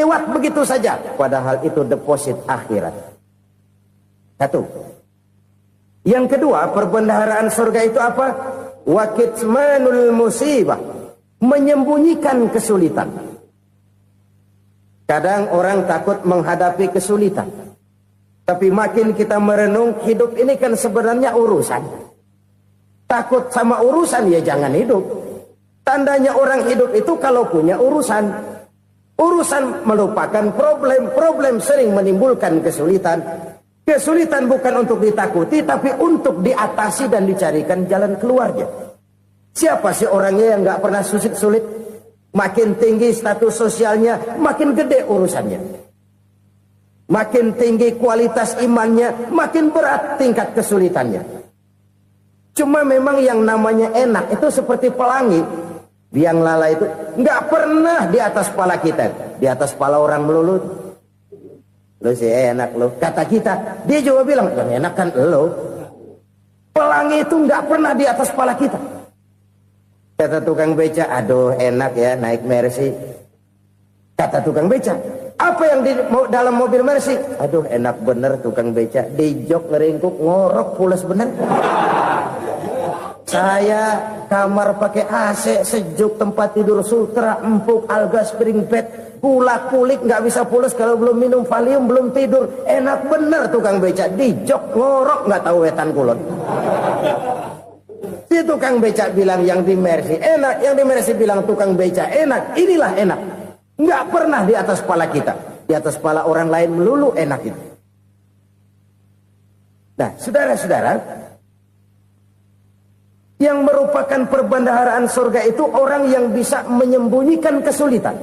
lewat begitu saja. Padahal itu deposit akhirat. Satu. Yang kedua, perbendaharaan surga itu apa? Wa kitmanul musibah, menyembunyikan kesulitan. Kadang orang takut menghadapi kesulitan. Tapi makin kita merenung, hidup ini kan sebenarnya urusan. Takut sama urusan, ya jangan hidup. Tandanya orang hidup itu kalau punya urusan. Urusan melupakan problem. Problem sering menimbulkan kesulitan. Kesulitan bukan untuk ditakuti, tapi untuk diatasi dan dicarikan jalan keluarnya. Siapa sih orangnya yang gak pernah sulit-sulit? Makin tinggi status sosialnya, makin gede urusannya. Makin tinggi kualitas imannya, makin berat tingkat kesulitannya. Cuma memang yang namanya enak itu seperti pelangi. Biang lala itu nggak pernah di atas kepala kita, di atas kepala orang melulu. Lo sih enak lo, kata kita. Dia juga bilang yang enak kan lo. Pelangi itu nggak pernah di atas kepala kita. Kata tukang beca, aduh enak ya naik Mercy. Kata tukang beca, apa yang di dalam mobil Mercy? Aduh enak bener tukang beca, di jok ngeringkuk ngorok pules bener. Saya kamar pakai AC sejuk, tempat tidur sutra empuk, alga spring bed, kulak kulik nggak bisa pules kalau belum minum Valium, belum tidur. Enak bener tukang beca, di jok ngorok nggak tahu wetan kulon. Si tukang beca bilang yang di Mercy enak, yang di Mercy bilang tukang beca enak. Inilah enak. Nggak pernah di atas kepala kita. Di atas kepala orang lain melulu enak itu. Nah, saudara-saudara, yang merupakan perbendaharaan surga itu orang yang bisa menyembunyikan kesulitan.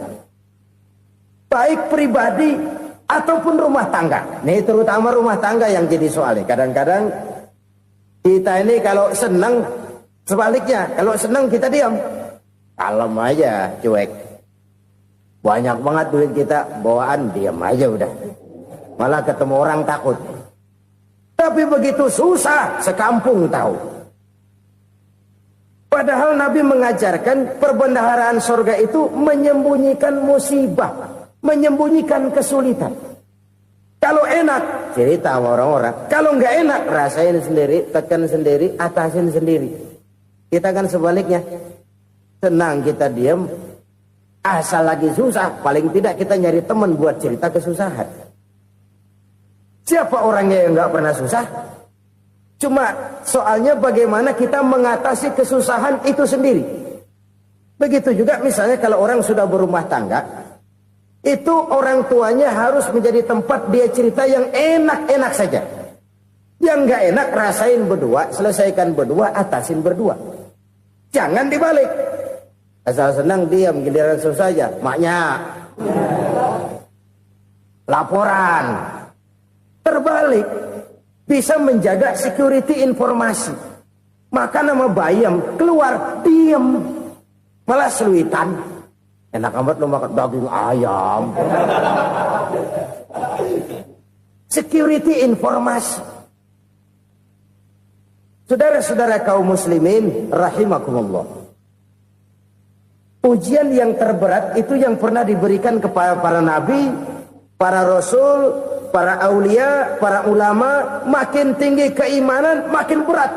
Baik pribadi ataupun rumah tangga. Nih terutama rumah tangga yang jadi soalnya. Kadang-kadang kita ini kalau senang, sebaliknya. Kalau senang kita diam. Kalem aja, cuek. Banyak banget duit kita, bawaan diam aja udah. Malah ketemu orang takut. Tapi begitu susah, sekampung tahu. Padahal Nabi mengajarkan perbendaharaan surga itu menyembunyikan musibah, menyembunyikan kesulitan. Kalau enak, cerita sama orang-orang. Kalau nggak enak, rasain sendiri, tekan sendiri, atasin sendiri. Kita kan sebaliknya. Senang kita diam, asal lagi susah, paling tidak kita nyari teman buat cerita kesusahan. Siapa orangnya yang nggak pernah susah? Cuma soalnya bagaimana kita mengatasi kesusahan itu sendiri. Begitu juga misalnya kalau orang sudah berumah tangga, itu orang tuanya harus menjadi tempat dia cerita yang enak-enak saja. Yang nggak enak rasain berdua, selesaikan berdua, atasin berdua. Jangan dibalik. Asal senang diam, giliran susah aja. Maknya laporan. Terbalik. Bisa menjaga security informasi. Maka nama bayam keluar diam, malah seluitan. Enak amat lo makan daging ayam. Security informasi. Saudara-saudara kaum muslimin rahimakumullah. Ujian yang terberat itu yang pernah diberikan kepada para nabi, para rasul, para aulia, para ulama. Makin tinggi keimanan, makin berat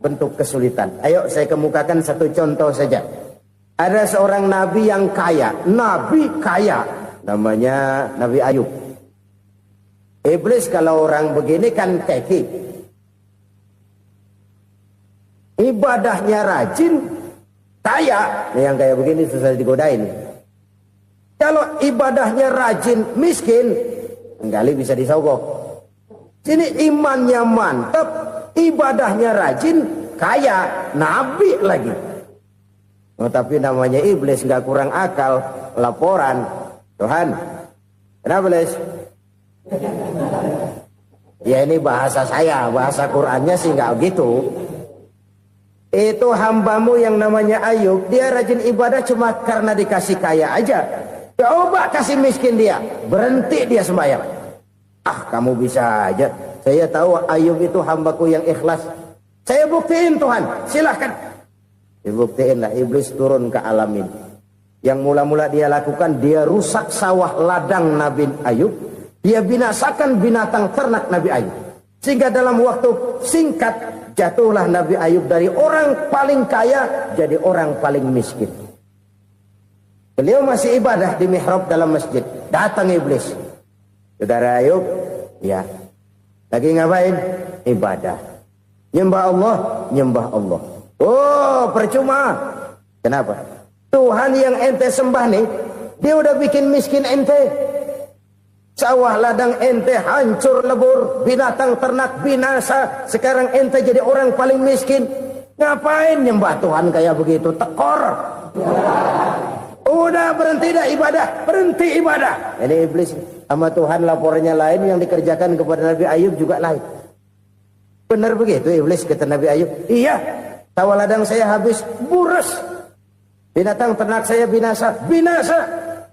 bentuk kesulitan. Ayo saya kemukakan satu contoh saja. Ada seorang nabi yang kaya. Nabi kaya. Namanya Nabi Ayub. Iblis kalau orang begini kan keki. Ibadahnya rajin, kaya. Yang kayak begini susah digodain. Kalau ibadahnya rajin, miskin, kali bisa disogok. Sini imannya mantap, ibadahnya rajin, kaya, nabi lagi. Oh, tapi namanya iblis nggak kurang akal. Laporan, Tuhan, kenapa iblis? Ya ini bahasa saya, bahasa Qurannya sih nggak gitu. Itu hambamu yang namanya Ayub, dia rajin ibadah cuma karena dikasih kaya aja. Coba kasih miskin dia, berhenti dia sembahyang. Ah, kamu bisa aja. Saya tahu Ayub itu hambaku yang ikhlas. Saya buktiin Tuhan, silahkan. Dibuktiin lah, iblis turun ke alam ini. Yang mula-mula dia lakukan, dia rusak sawah ladang Nabi Ayub. Dia binasakan binatang ternak Nabi Ayub. Sehingga dalam waktu singkat, jatuhlah Nabi Ayub dari orang paling kaya, jadi orang paling miskin. Beliau masih ibadah di mihrab dalam masjid. Datang iblis. Saudara Ayub, ya. Lagi ngapain? Ibadah. Nyembah Allah, nyembah Allah. Oh, percuma. Kenapa? Tuhan yang ente sembah nih, dia udah bikin miskin ente. Sawah ladang ente hancur lebur, binatang ternak binasa. Sekarang ente jadi orang paling miskin. Ngapain nyembah Tuhan kayak begitu? Tekor. Udah berhenti dah ibadah, berhenti ibadah. Ini iblis sama Tuhan laporannya lain, yang dikerjakan kepada Nabi Ayub juga lain. Benar begitu iblis kata Nabi Ayub? Iya, sawah ladang saya habis, buras. Binatang ternak saya binasa, binasa.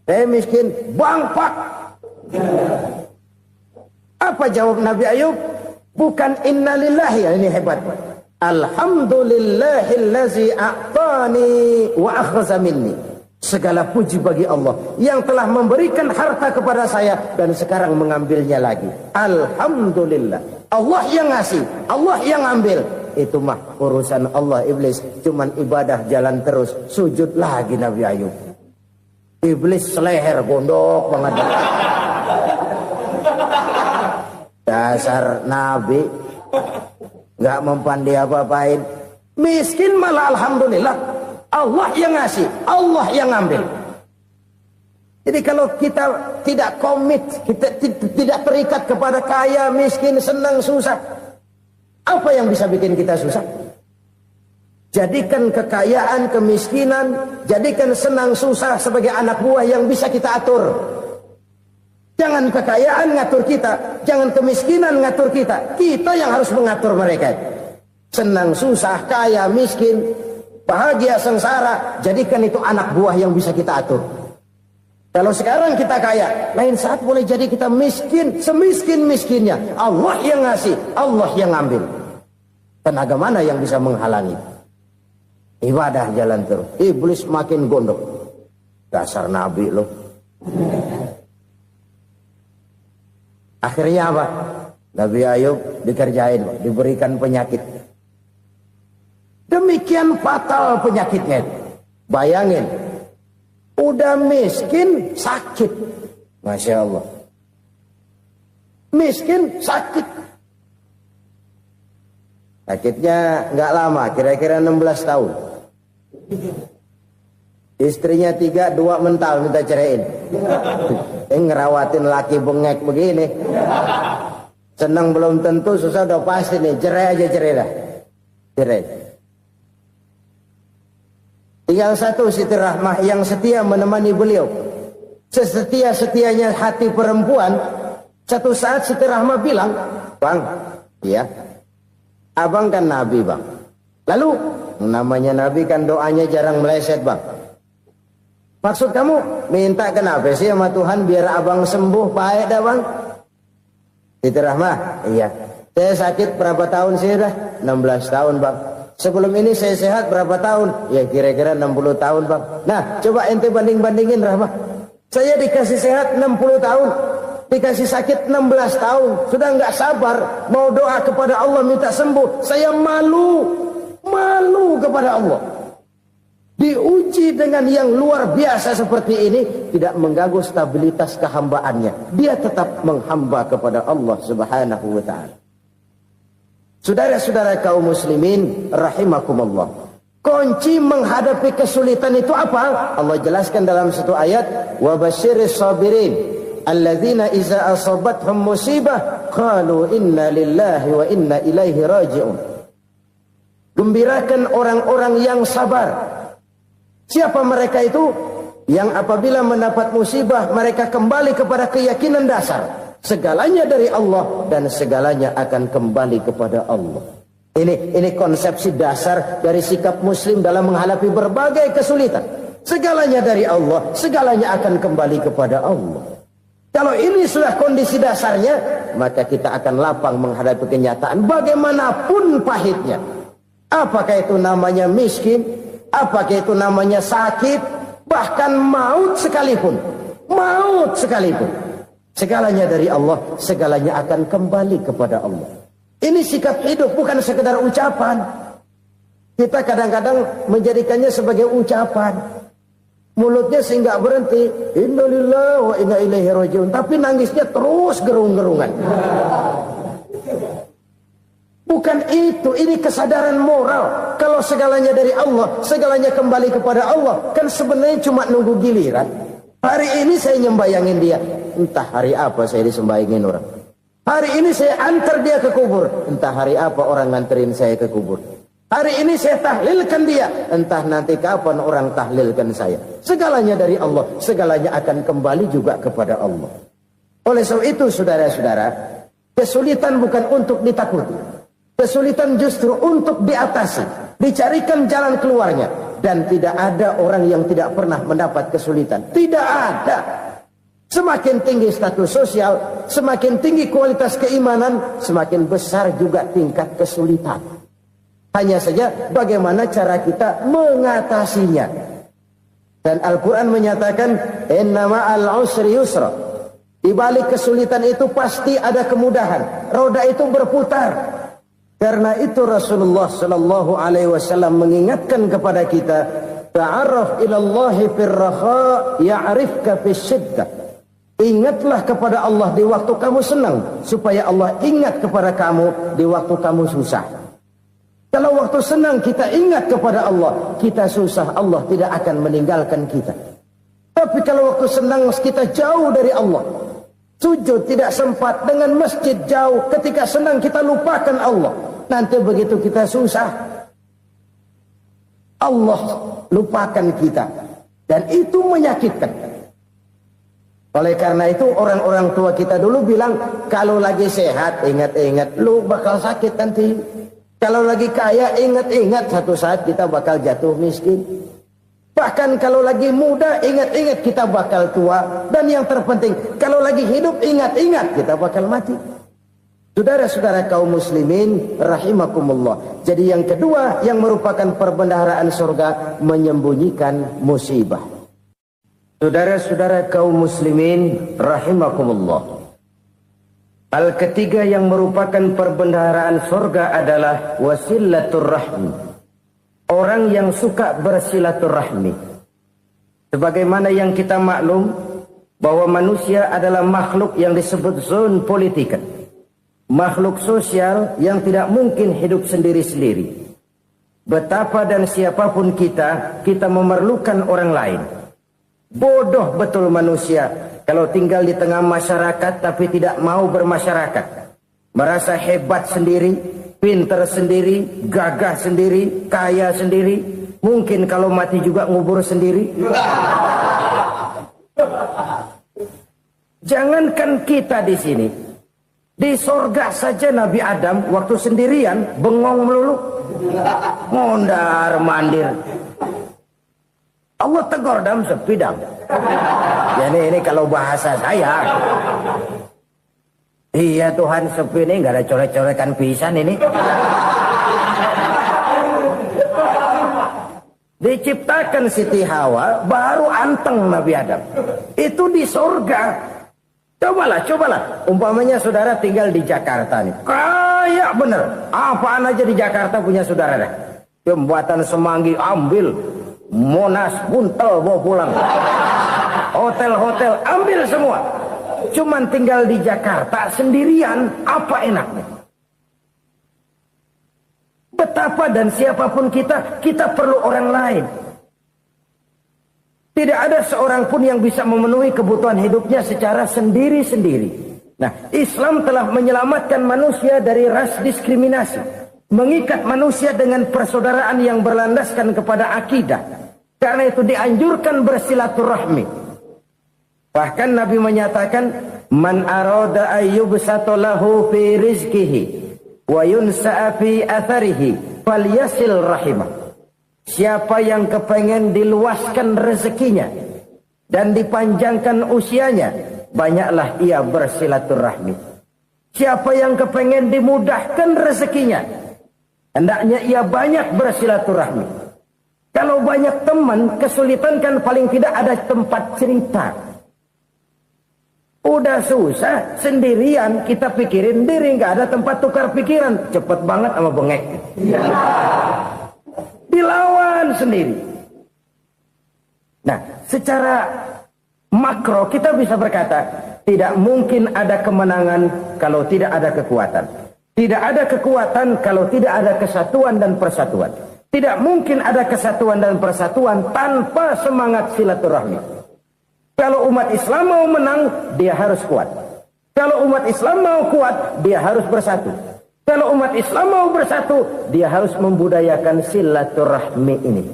Saya miskin, bangpak. Apa jawab Nabi Ayub? Bukan innalillahi, ini hebat. Alhamdulillahillazi a'tani wa akhza minni. Segala puji bagi Allah yang telah memberikan harta kepada saya dan sekarang mengambilnya lagi. Alhamdulillah. Allah yang ngasih, Allah yang ambil. Itu mah urusan Allah. Iblis cuman ibadah jalan terus, sujud lagi Nabi Ayub. Iblis seleher gondok banget. Dasar Nabi nggak mempan dia apa-apain. Miskin malah alhamdulillah. Allah yang ngasih, Allah yang ambil. Jadi kalau kita tidak komit, kita tidak terikat kepada kaya, miskin, senang, susah, apa yang bisa bikin kita susah? Jadikan kekayaan, kemiskinan, jadikan senang, susah sebagai anak buah yang bisa kita atur. Jangan kekayaan ngatur kita, jangan kemiskinan ngatur kita. Kita yang harus mengatur mereka. Senang, susah, kaya, miskin, bahagia, sengsara, jadikan itu anak buah yang bisa kita atur. Kalau sekarang kita kaya, lain saat boleh jadi kita miskin, semiskin-miskinnya. Allah yang ngasih, Allah yang ambil. Tenaga mana yang bisa menghalangi? Ibadah jalan terus. Iblis makin gondok. Dasar Nabi loh. Akhirnya apa? Nabi Ayub dikerjain, diberikan penyakit. Demikian fatal penyakitnya. Bayangin, udah miskin sakit. Masya Allah. Miskin sakit. Sakitnya nggak lama, kira-kira 16 tahun. Istrinya 3, 2 mental minta ceraiin. Ngerawatin laki bengek begini. Senang belum tentu, susah udah pasti nih. Cerai aja, cerai dah. Cerai. Tinggal satu Siti Rahmah yang setia menemani beliau. Sesetia-setianya hati perempuan. Satu saat Siti Rahmah bilang, "Bang, ya, abang kan Nabi, Bang. Lalu, namanya Nabi kan doanya jarang meleset, Bang. Maksud kamu minta kenapa sih sama Tuhan biar abang sembuh, baik dah, Bang?" Siti Rahmah, "Iya. Saya sakit berapa tahun sih dah? 16 tahun, Bang. Sebelum ini saya sehat berapa tahun? Ya kira-kira 60 tahun, Bang. Nah, coba ente banding-bandingin, Rahmah. Saya dikasih sehat 60 tahun, dikasih sakit 16 tahun. Sudah nggak sabar mau doa kepada Allah minta sembuh. Saya malu kepada Allah. Diuji dengan yang luar biasa seperti ini, tidak mengganggu stabilitas kehambaannya. Dia tetap menghamba kepada Allah Subhanahu wa ta'ala. Saudara-saudara kaum muslimin rahimakumullah. Kunci menghadapi kesulitan itu apa? Allah jelaskan dalam satu ayat, "Wa basyiris sabirin alladzina idza asabathum musibah qalu inna lillahi wa inna ilaihi raji'un." Gembirakan orang-orang yang sabar. Siapa mereka itu? Yang apabila mendapat musibah mereka kembali kepada keyakinan dasar. Segalanya dari Allah dan segalanya akan kembali kepada Allah. Ini konsepsi dasar dari sikap muslim dalam menghadapi berbagai kesulitan. Segalanya dari Allah, segalanya akan kembali kepada Allah. Kalau ini sudah kondisi dasarnya, maka kita akan lapang menghadapi kenyataan bagaimanapun pahitnya. Apakah itu namanya miskin? Apakah itu namanya sakit? Bahkan maut sekalipun, segalanya dari Allah, segalanya akan kembali kepada Allah. Ini sikap hidup, bukan sekedar ucapan. Kita kadang-kadang menjadikannya sebagai ucapan. Mulutnya sehingga berhenti, innalillahi wa inna ilaihi rajiun, tapi nangisnya terus gerung-gerungan. Bukan itu, ini kesadaran moral. Kalau segalanya dari Allah, segalanya kembali kepada Allah, kan sebenarnya cuma nunggu giliran. Hari ini saya nyembayangin dia, entah hari apa saya disembayangin orang. Hari ini saya antar dia ke kubur, entah hari apa orang nganterin saya ke kubur. Hari ini saya tahlilkan dia, entah nanti kapan orang tahlilkan saya. Segalanya dari Allah, segalanya akan kembali juga kepada Allah. Oleh sebab itu saudara-saudara, kesulitan bukan untuk ditakuti. Kesulitan justru untuk diatasi, dicarikan jalan keluarnya. Dan tidak ada orang yang tidak pernah mendapat kesulitan. Tidak ada. Semakin tinggi status sosial, semakin tinggi kualitas keimanan, semakin besar juga tingkat kesulitan. Hanya saja bagaimana cara kita mengatasinya. Dan Al-Quran menyatakan, inna ma'al usri yusra. Di balik kesulitan itu pasti ada kemudahan. Roda itu berputar. Karena itu Rasulullah sallallahu alaihi wasallam mengingatkan kepada kita, ta'arraf ilallahi firraha ya'rifka fisyiddah. Ingatlah kepada Allah di waktu kamu senang, supaya Allah ingat kepada kamu di waktu kamu susah. Kalau waktu senang kita ingat kepada Allah, kita susah, Allah tidak akan meninggalkan kita. Tapi kalau waktu senang kita jauh dari Allah, sujud tidak sempat, dengan masjid jauh, ketika senang kita lupakan Allah. Nanti begitu kita susah, Allah lupakan kita. Dan itu menyakitkan. Oleh karena itu orang-orang tua kita dulu bilang, kalau lagi sehat ingat-ingat lu bakal sakit nanti. Kalau lagi kaya ingat-ingat satu saat kita bakal jatuh miskin. Bahkan kalau lagi muda ingat-ingat kita bakal tua. Dan yang terpenting kalau lagi hidup ingat-ingat kita bakal mati. Saudara-saudara kaum muslimin rahimakumullah. Jadi yang kedua yang merupakan perbendaharaan surga, menyembunyikan musibah. Saudara-saudara kaum muslimin rahimakumullah. Hal ketiga yang merupakan perbendaharaan surga adalah wasilaturrahmi. Orang yang suka bersilaturahmi. Sebagaimana yang kita maklum bahwa manusia adalah makhluk yang disebut zoon politika. Makhluk sosial yang tidak mungkin hidup sendiri-sendiri. Betapa dan siapapun kita memerlukan orang lain. Bodoh betul manusia kalau tinggal di tengah masyarakat tapi tidak mau bermasyarakat. Merasa hebat sendiri, pintar sendiri, gagah sendiri, kaya sendiri. Mungkin kalau mati juga ngubur sendiri. Jangankan kita di sini, di sorga saja Nabi Adam waktu sendirian bengong melulu, mondar mandir. Allah tegur dalam sepidang. Jadi ini kalau bahasa saya, iya Tuhan sepi ini nggak ada coret-corekan pisan ini. Diciptakan Siti Hawa baru anteng Nabi Adam. Itu di sorga. Cobalah. Umpamanya saudara tinggal di Jakarta nih. Kayak bener. Apaan aja di Jakarta punya saudara dah. Jembatan Semanggi ambil. Monas, Buntel bawa pulang. Hotel-hotel ambil semua. Cuman tinggal di Jakarta sendirian, apa enaknya? Betapa dan siapapun kita perlu orang lain. Tidak ada seorang pun yang bisa memenuhi kebutuhan hidupnya secara sendiri-sendiri. Nah, Islam telah menyelamatkan manusia dari ras diskriminasi. Mengikat manusia dengan persaudaraan yang berlandaskan kepada akidah. Karena itu dianjurkan bersilaturahmi. Bahkan Nabi menyatakan, man arada ayyubsata lahu fi rizqihi wa yunsa'a fi atharihi falyasil rahimah. Siapa yang kepengen diluaskan rezekinya dan dipanjangkan usianya, banyaklah ia bersilaturahmi. Siapa yang kepengen dimudahkan rezekinya, hendaknya ia banyak bersilaturahmi. Kalau banyak teman, kesulitan kan paling tidak ada tempat cerita. Udah susah, sendirian kita pikirin diri, nggak ada tempat tukar pikiran. Cepet banget sama bengek. Dilawan sendiri. Nah, secara makro kita bisa berkata, tidak mungkin ada kemenangan kalau tidak ada kekuatan. Tidak ada kekuatan kalau tidak ada kesatuan dan persatuan. Tidak mungkin ada kesatuan dan persatuan tanpa semangat silaturahmi. Kalau umat Islam mau menang, dia harus kuat. Kalau umat Islam mau kuat, dia harus bersatu. Kalau umat Islam mau bersatu, dia harus membudayakan silaturahmi ini.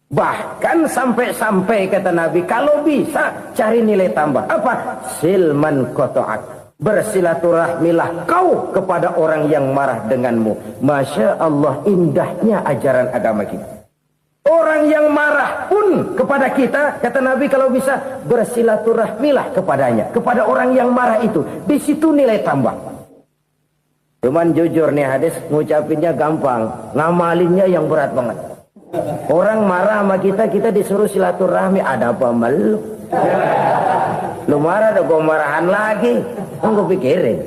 Bahkan sampai-sampai kata Nabi, kalau bisa cari nilai tambah. Apa? Silman koto'ak. Bersilaturahmilah kau kepada orang yang marah denganmu. Masya Allah, indahnya ajaran agama kita. Orang yang marah pun kepada kita, kata Nabi, kalau bisa bersilaturahmilah kepadanya, kepada orang yang marah itu. Di situ nilai tambah. Cuman jujur nih hadis, ngucapinnya gampang, ngamalinnya yang berat banget. Orang marah sama kita, kita disuruh silaturahmi, ada apa malu? Lu marah, ada gue marahan lagi. Gue pikirin.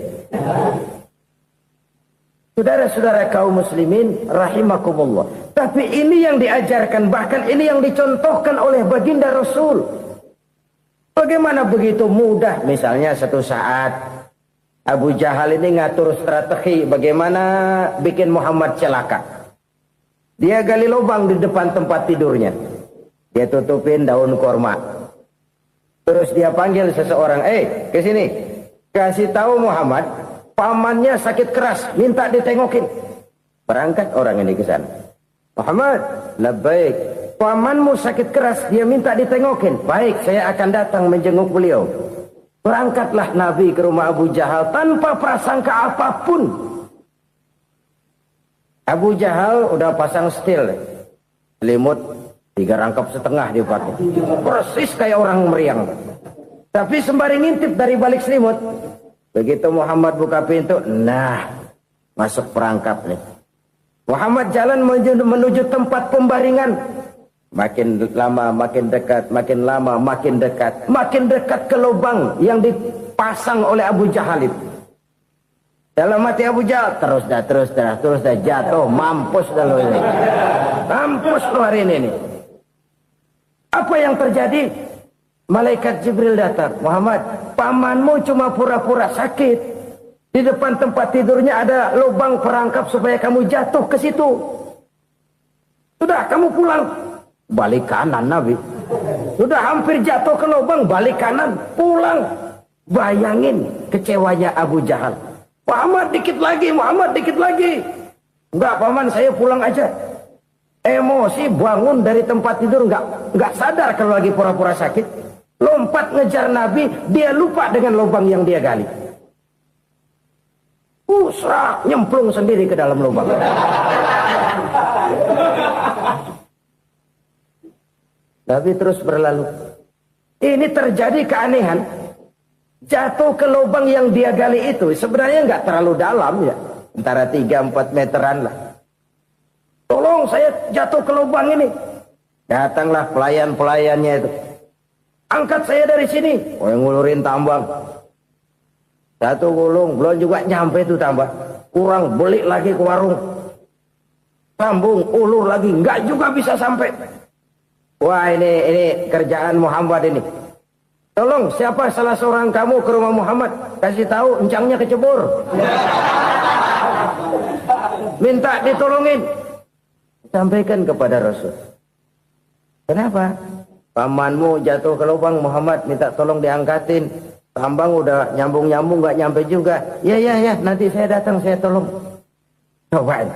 Saudara-saudara kaum muslimin rahimakumullah. Tapi ini yang diajarkan, bahkan ini yang dicontohkan oleh baginda Rasul. Bagaimana begitu mudah? Misalnya satu saat Abu Jahal ini ngatur strategi bagaimana bikin Muhammad celaka. Dia gali lubang di depan tempat tidurnya. Dia tutupin daun korma. Terus dia panggil seseorang, ke sini. Kasih tahu Muhammad, pamannya sakit keras, minta ditengokin. Berangkat orang ini ke sana. Muhammad, labbaik. Pamanmu sakit keras, dia minta ditengokin. Baik, saya akan datang menjenguk beliau. Berangkatlah Nabi ke rumah Abu Jahal tanpa prasangka apapun. Abu Jahal udah pasang setil, selimut 3 rangkap setengah dipakai. Persis kayak orang meriang. Tapi sembari ngintip dari balik selimut. Begitu Muhammad buka pintu, nah, masuk perangkap nih. Muhammad jalan menuju tempat pembaringan. Makin lama makin dekat, makin lama makin dekat. Makin dekat ke lubang yang dipasang oleh Abu Jahal itu. Dalam hati Abu Jahal, terus dah jatuh, mampus dah lo ini. Mampus lo hari ini nih. Apa yang terjadi? Malaikat Jibril datang. Muhammad, pamanmu cuma pura-pura sakit. Di depan tempat tidurnya ada lubang perangkap supaya kamu jatuh ke situ. Sudah, kamu pulang. Balik kanan Nabi. Sudah hampir jatuh ke lubang, balik kanan, pulang. Bayangin kecewanya Abu Jahal. Muhammad dikit lagi, Muhammad dikit lagi. Enggak, paman, saya pulang aja. Emosi bangun dari tempat tidur, enggak sadar kalau lagi pura-pura sakit. Lompat ngejar Nabi, dia lupa dengan lubang yang dia gali. Serak, nyemplung sendiri ke dalam lubang. Nabi terus berlalu. Ini terjadi keanehan. Jatuh ke lubang yang dia gali itu sebenarnya nggak terlalu dalam ya, antara 3-4 meteran lah. Tolong, saya jatuh ke lubang ini. Datanglah pelayan-pelayannya itu. Angkat saya dari sini. Oh, yang ngulurin tambang. Satu gulung, belum juga nyampe itu tambang. Kurang, beli lagi ke warung. Sambung, ulur lagi, nggak juga bisa sampai. Wah, ini kerjaan Muhammad ini. Tolong, siapa salah seorang kamu ke rumah Muhammad? Kasih tahu, encangnya kecebur. Minta ditolongin. Sampaikan kepada Rasul. Kenapa? Pamanmu jatuh ke lubang, Muhammad minta tolong diangkatin. Tambang udah nyambung-nyambung, nggak nyampe juga. Ya, nanti saya datang, saya tolong. Coba.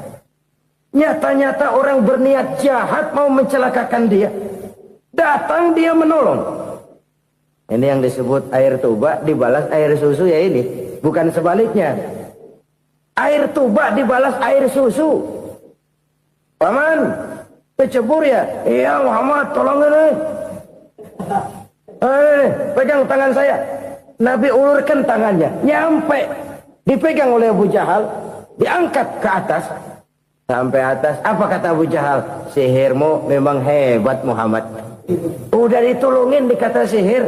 Nyata-nyata orang berniat jahat mau mencelakakan dia. Datang dia menolong. Ini yang disebut air tuba dibalas air susu ya ini. Bukan sebaliknya. Air tuba dibalas air susu. Paman, kecebur ya? Iya Muhammad, tolong ini. Pegang tangan saya. Nabi ulurkan tangannya. Nyampe. Dipegang oleh Abu Jahal. Diangkat ke atas. Sampai atas, apa kata Abu Jahal? Sihirmu memang hebat Muhammad. Udah ditolongin dikata sihir.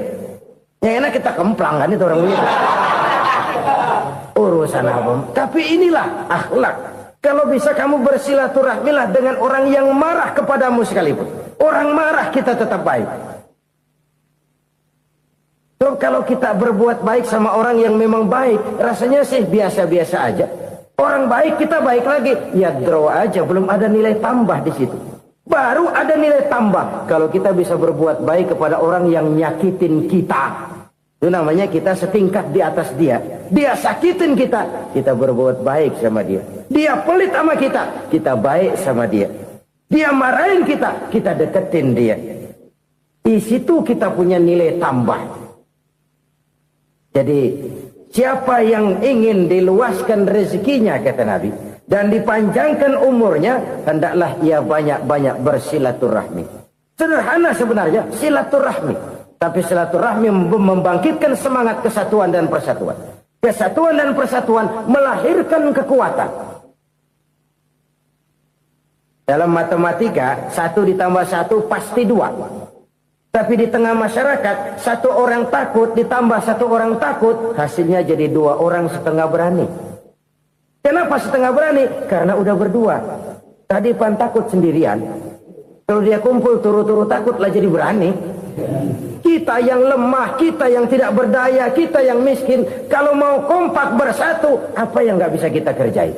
Yang enak kita kemplang kan itu orang begitu. Urusan apa? Tapi inilah akhlak. Kalau bisa kamu bersilaturahmilah dengan orang yang marah kepadamu sekalipun. Orang marah kita tetap baik. So, kalau kita berbuat baik sama orang yang memang baik, rasanya sih biasa-biasa aja. Orang baik kita baik lagi, ya draw aja, belum ada nilai tambah di situ. Baru ada nilai tambah kalau kita bisa berbuat baik kepada orang yang nyakitin kita. Itu namanya kita setingkat di atas dia. Dia sakitin kita, kita berbuat baik sama dia. Dia pelit sama kita, kita baik sama dia. Dia marahin kita, kita deketin dia. Di situ kita punya nilai tambah. Jadi siapa yang ingin diluaskan rezekinya, kata Nabi, dan dipanjangkan umurnya, hendaklah ia banyak-banyak bersilaturahmi. Sederhana sebenarnya silaturahmi, tapi silaturahmi membangkitkan semangat kesatuan dan persatuan. Kesatuan dan persatuan melahirkan kekuatan. Dalam matematika 1 ditambah 1 pasti 2. Tapi di tengah masyarakat, 1 orang takut ditambah 1 orang takut, hasilnya jadi 2 orang setengah berani. Kenapa setengah berani? Karena udah berdua. Tadi pan takut sendirian. Kalau dia kumpul turu-turu takutlah jadi berani. Kita yang lemah, kita yang tidak berdaya, kita yang miskin, kalau mau kompak bersatu, apa yang nggak bisa kita kerjain?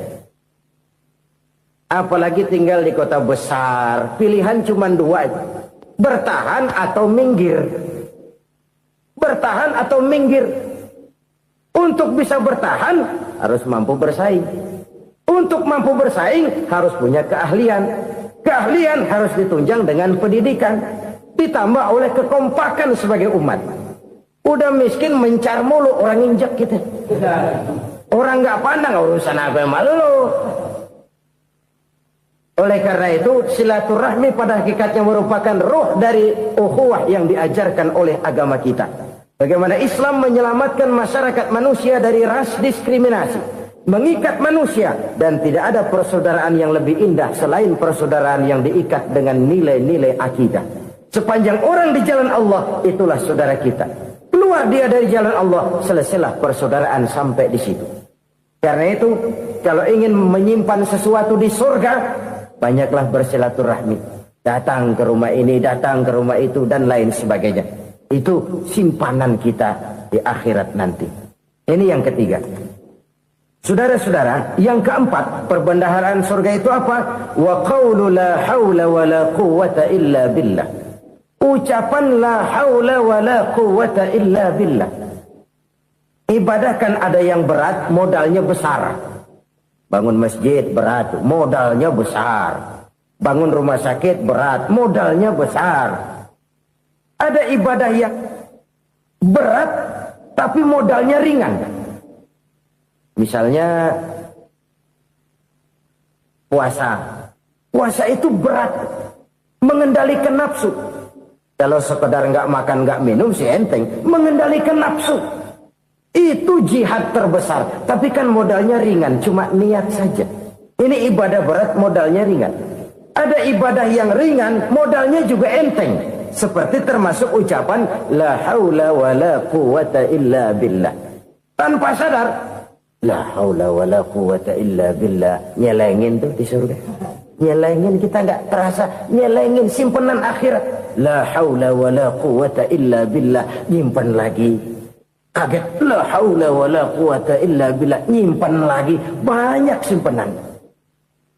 Apalagi tinggal di kota besar, pilihan cuma 2. Bertahan atau minggir. Bertahan atau minggir. Untuk bisa bertahan harus mampu bersaing. Untuk mampu bersaing harus punya keahlian. Keahlian harus ditunjang dengan pendidikan, ditambah oleh kekompakan sebagai umat. Udah miskin mencar mulu, orang injak kita. Orang nggak pandang urusan apa malu. Oleh karena itu, silaturahmi pada hakikatnya merupakan roh dari ukhuwah yang diajarkan oleh agama kita. Bagaimana Islam menyelamatkan masyarakat manusia dari ras diskriminasi, mengikat manusia, dan tidak ada persaudaraan yang lebih indah selain persaudaraan yang diikat dengan nilai-nilai akidah. Sepanjang orang di jalan Allah, itulah saudara kita. Keluar dia dari jalan Allah, selesailah persaudaraan sampai di situ. Karena itu, kalau ingin menyimpan sesuatu di surga, banyaklah bersilaturahmi. Datang ke rumah ini, datang ke rumah itu, dan lain sebagainya. Itu simpanan kita di akhirat nanti. Ini yang ketiga. Saudara-saudara, yang keempat, perbendaharaan surga itu apa? Wa qawlu la hawla wa la quwwata illa billah. Ucapan la hawla wa la quwwata illa billah. Ibadah kan ada yang berat, modalnya besar. Bangun masjid berat, modalnya besar. Bangun rumah sakit berat, modalnya besar. Ada ibadah yang berat, tapi modalnya ringan. Misalnya puasa. Puasa itu berat, mengendalikan nafsu. Kalau sekedar nggak makan nggak minum sih enteng, mengendalikan nafsu. Itu jihad terbesar, tapi kan modalnya ringan, cuma niat saja. Ini ibadah berat, modalnya ringan. Ada ibadah yang ringan, modalnya juga enteng. Seperti termasuk ucapan la haula wa la quwwata illa billah. Tanpa sadar, la haula wa la quwwata illa billah. Nyelengin tuh di surga. Nyelengin, kita nggak terasa, nyelengin simpenan akhirat. La haula wa la quwwata illa billah. Nyimpan lagi. Kaget, la haula wa la quwwata illa billah, nyimpan lagi, banyak simpanan.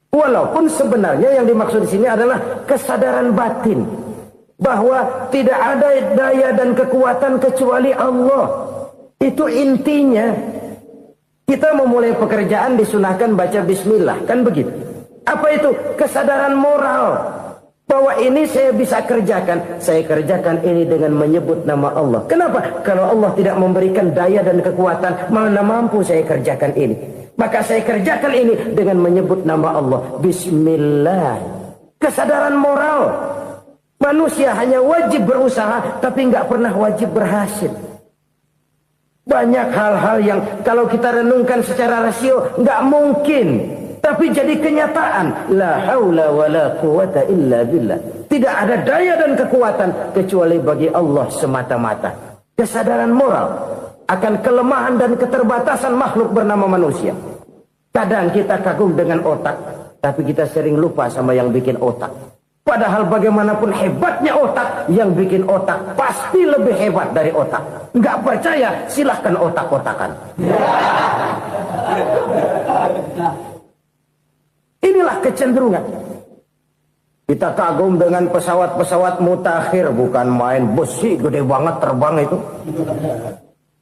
Walaupun sebenarnya yang dimaksud di sini adalah kesadaran batin bahwa tidak ada daya dan kekuatan kecuali Allah. Itu intinya. Kita memulai pekerjaan disunahkan baca bismillah, kan begitu. Apa itu? Kesadaran moral. Bahwa ini saya bisa kerjakan. Saya kerjakan ini dengan menyebut nama Allah. Kenapa? Kalau Allah tidak memberikan daya dan kekuatan, mana mampu saya kerjakan ini. Maka saya kerjakan ini dengan menyebut nama Allah. Bismillah. Kesadaran moral. Manusia hanya wajib berusaha, tapi nggak pernah wajib berhasil. Banyak hal-hal yang kalau kita renungkan secara rasio, nggak mungkin Tapi jadi kenyataan. La haula wa la quwata illa billah. Tidak ada daya dan kekuatan kecuali bagi Allah semata-mata. Kesadaran moral akan kelemahan dan keterbatasan makhluk bernama manusia. Kadang kita kagum dengan otak, tapi kita sering lupa sama yang bikin otak. Padahal bagaimanapun hebatnya otak, yang bikin otak pasti lebih hebat dari otak. Nggak percaya, silahkan otak-otakan. Inilah kecenderungan. Kita kagum dengan pesawat-pesawat mutakhir, bukan main besi gede banget terbang itu.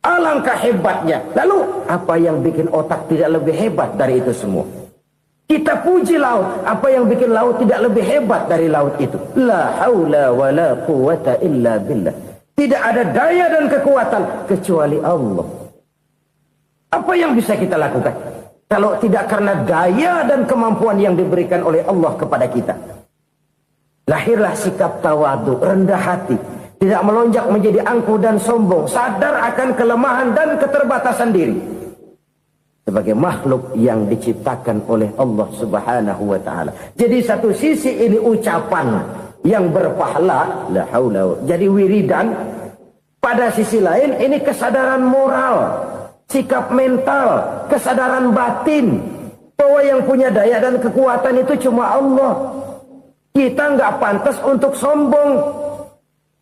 Alangkah hebatnya. Lalu apa yang bikin otak tidak lebih hebat dari itu semua? Kita puji laut. Apa yang bikin laut tidak lebih hebat dari laut itu? La haula wa la quwata illa billah. Tidak ada daya dan kekuatan kecuali Allah. Apa yang bisa kita lakukan kalau tidak karena daya dan kemampuan yang diberikan oleh Allah kepada kita? Lahirlah sikap tawadu, rendah hati, tidak melonjak menjadi angkuh dan sombong, sadar akan kelemahan dan keterbatasan diri. Sebagai makhluk yang diciptakan oleh Allah Subhanahu wa ta'ala. Jadi satu sisi ini ucapan yang berpahala, la haula, jadi wiridan. Pada sisi lain ini kesadaran moral, sikap mental, kesadaran batin, bahwa yang punya daya dan kekuatan itu cuma Allah. Kita nggak pantas untuk sombong,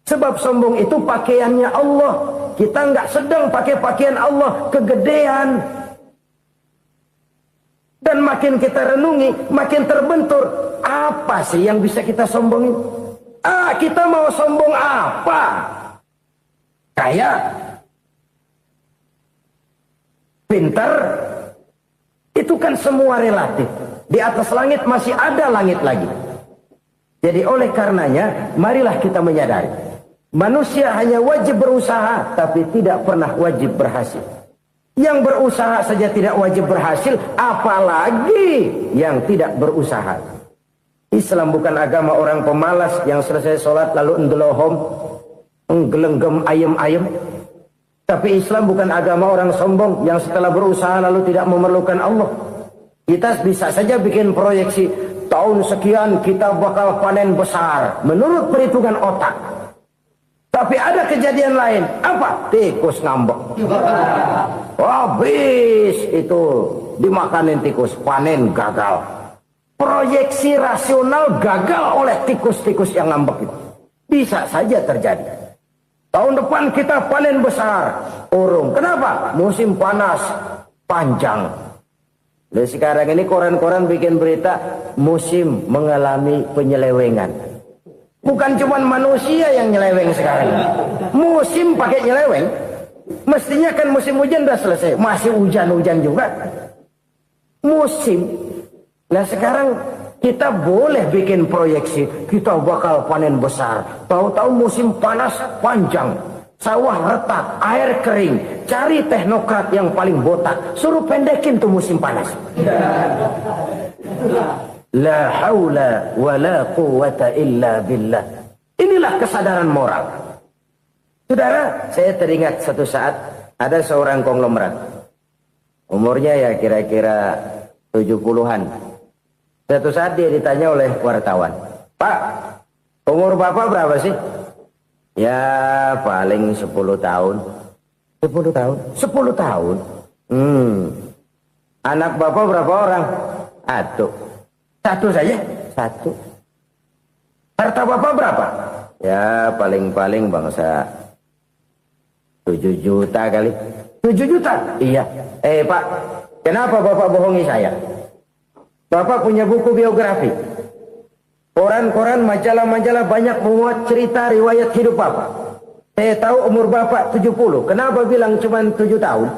sebab sombong itu pakaiannya Allah. Kita nggak sedang pakai pakaian Allah, kegedean. Dan makin kita renungi, makin terbentur. Apa sih yang bisa kita sombongin? Kita mau sombong apa? Kaya? Pintar? Itu kan semua relatif. Di atas langit masih ada langit lagi. Jadi oleh karenanya, marilah kita menyadari. Manusia hanya wajib berusaha, tapi tidak pernah wajib berhasil. Yang berusaha saja tidak wajib berhasil, apalagi yang tidak berusaha. Islam bukan agama orang pemalas yang selesai sholat lalu endelohom, nggelenggem ayem-ayem. Tapi Islam bukan agama orang sombong yang setelah berusaha lalu tidak memerlukan Allah. Kita bisa saja bikin proyeksi, tahun sekian kita bakal panen besar menurut perhitungan otak. Tapi ada kejadian lain. Apa? Tikus ngambek. Habis itu dimakanin tikus, panen gagal. Proyeksi rasional gagal oleh tikus-tikus yang ngambek itu. Bisa saja terjadi. Tahun depan kita panen besar, urung. Kenapa? Musim panas panjang. Dan sekarang ini koran-koran bikin berita musim mengalami penyelewengan. Bukan cuma manusia yang nyeleweng sekarang. Musim pakai nyeleweng. Mestinya kan musim hujan udah selesai. Masih hujan-hujan juga. Musim. Nah sekarang kita boleh bikin proyeksi. Kita bakal panen besar. Tahu-tahu musim panas panjang. Sawah retak, air kering. Cari teknokrat yang paling botak. Suruh pendekin tuh musim panas. La haula wa la quwata illa billah. Inilah kesadaran moral. Saudara, saya teringat satu saat ada seorang konglomerat. Umurnya ya kira-kira 70-an. Satu saat dia ditanya oleh wartawan, "Pak, umur Bapak berapa sih?" "Ya paling 10 tahun." 10 tahun? 10 tahun? Anak Bapak berapa orang? Satu saja? Satu. Harta Bapak berapa? Ya paling-paling bangsa 7 juta kali. 7 juta? Iya. Pak, kenapa Bapak bohongi saya? Bapak punya buku biografi. Koran-koran, majalah-majalah banyak memuat cerita riwayat hidup Bapak. Saya tahu umur Bapak 70. Kenapa bilang cuma 7 tahun?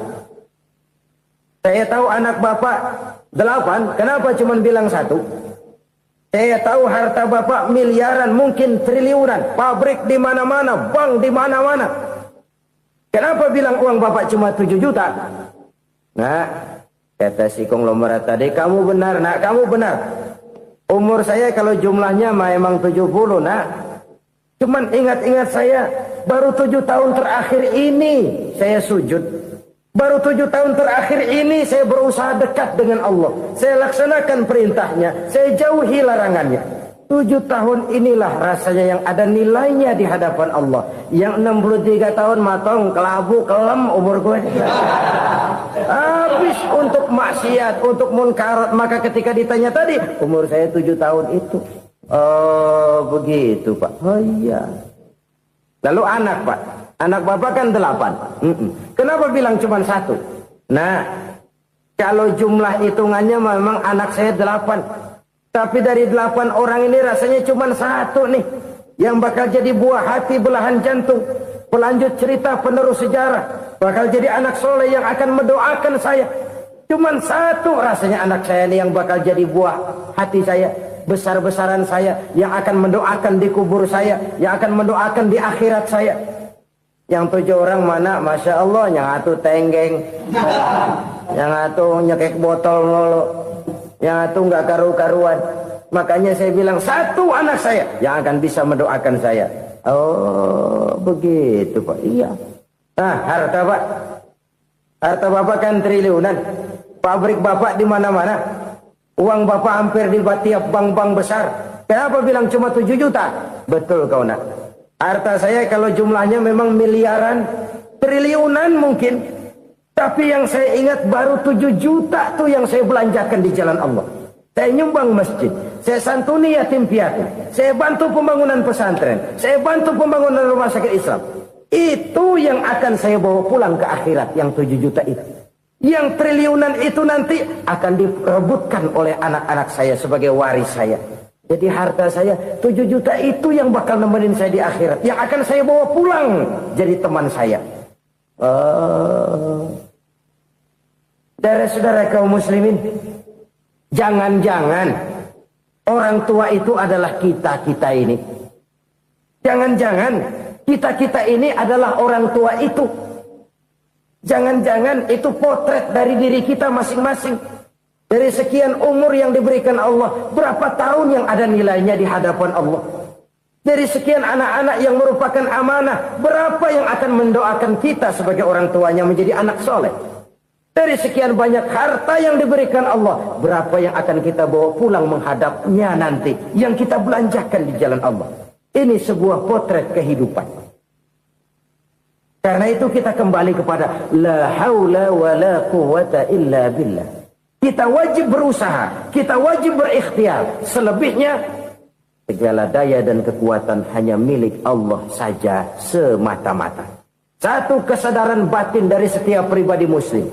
Saya tahu anak Bapak 8. Kenapa cuma bilang 1? Saya tahu harta Bapak miliaran, mungkin triliunan. Pabrik di mana-mana, bank di mana-mana. Kenapa bilang uang Bapak cuma 7 juta? Nah, kata si konglomerat tadi, "Kamu benar, nak, kamu benar. Umur saya kalau jumlahnya memang 70, nak. Cuman ingat-ingat saya, baru 7 tahun terakhir ini saya sujud. Baru 7 tahun terakhir ini saya berusaha dekat dengan Allah. Saya laksanakan perintahnya, saya jauhi larangannya. 7 tahun inilah rasanya yang ada nilainya di hadapan Allah. Yang 63 tahun matong, kelabu, kelem umur gue. Habis untuk maksiat, untuk munkarat. Maka ketika ditanya tadi, umur saya 7 tahun itu. Oh begitu Pak. Oh iya. Lalu anak Pak. Anak bapak kan 8. Kenapa bilang cuma 1? Nah, kalau jumlah hitungannya memang anak saya 8. Tapi dari 8 orang ini rasanya cuma 1 nih. Yang bakal jadi buah hati, belahan jantung. Pelanjut cerita, penerus sejarah. Bakal jadi anak soleh yang akan mendoakan saya. Cuma 1 rasanya anak saya ini yang bakal jadi buah hati saya. Besar-besaran saya. Yang akan mendoakan di kubur saya. Yang akan mendoakan di akhirat saya. Yang 7 orang mana, Masya Allah, yang satu tenggeng, yang satu nyekek botol mulu, yang satu nggak karu-karuan. Makanya saya bilang 1 anak saya yang akan bisa mendoakan saya. Oh begitu Pak. Iya. Nah harta Pak, harta Bapak kan triliunan. Pabrik Bapak di mana-mana. Uang Bapak hampir di tiap bank-bank besar. Kenapa bilang cuma 7 juta? Betul kau nak. Harta saya kalau jumlahnya memang miliaran, triliunan mungkin. Tapi yang saya ingat baru 7 juta tuh yang saya belanjakan di jalan Allah. Saya nyumbang masjid, saya santuni yatim piatu, saya bantu pembangunan pesantren, saya bantu pembangunan rumah sakit Islam. Itu yang akan saya bawa pulang ke akhirat, yang 7 juta itu. Yang triliunan itu nanti akan diperebutkan oleh anak-anak saya sebagai waris saya. Jadi harta saya 7 juta itu yang bakal nemenin saya di akhirat. Yang akan saya bawa pulang jadi teman saya. Saudara-saudara kaum muslimin, jangan-jangan orang tua itu adalah kita-kita ini. Jangan-jangan kita-kita ini adalah orang tua itu. Jangan-jangan itu potret dari diri kita masing-masing. Dari sekian umur yang diberikan Allah, berapa tahun yang ada nilainya di hadapan Allah? Dari sekian anak-anak yang merupakan amanah, berapa yang akan mendoakan kita sebagai orang tuanya menjadi anak soleh? Dari sekian banyak harta yang diberikan Allah, berapa yang akan kita bawa pulang menghadapnya nanti, yang kita belanjakan di jalan Allah? Ini sebuah potret kehidupan. Karena itu kita kembali kepada la haula wa la quwata illa billah. Kita wajib berusaha, kita wajib berikhtiar. Selebihnya, segala daya dan kekuatan hanya milik Allah saja semata-mata. Satu kesadaran batin dari setiap pribadi muslim.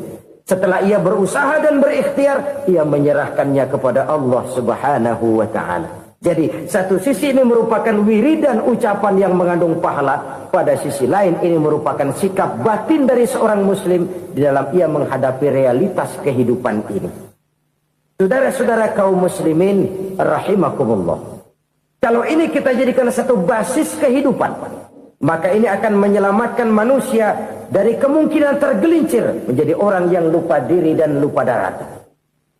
Setelah ia berusaha dan berikhtiar, ia menyerahkannya kepada Allah Subhanahu wa ta'ala. Jadi, satu sisi ini merupakan wiridan ucapan yang mengandung pahala. Pada sisi lain, ini merupakan sikap batin dari seorang muslim di dalam ia menghadapi realitas kehidupan ini. Saudara-saudara kaum muslimin, rahimakumullah. Kalau ini kita jadikan satu basis kehidupan, maka ini akan menyelamatkan manusia dari kemungkinan tergelincir menjadi orang yang lupa diri dan lupa darat.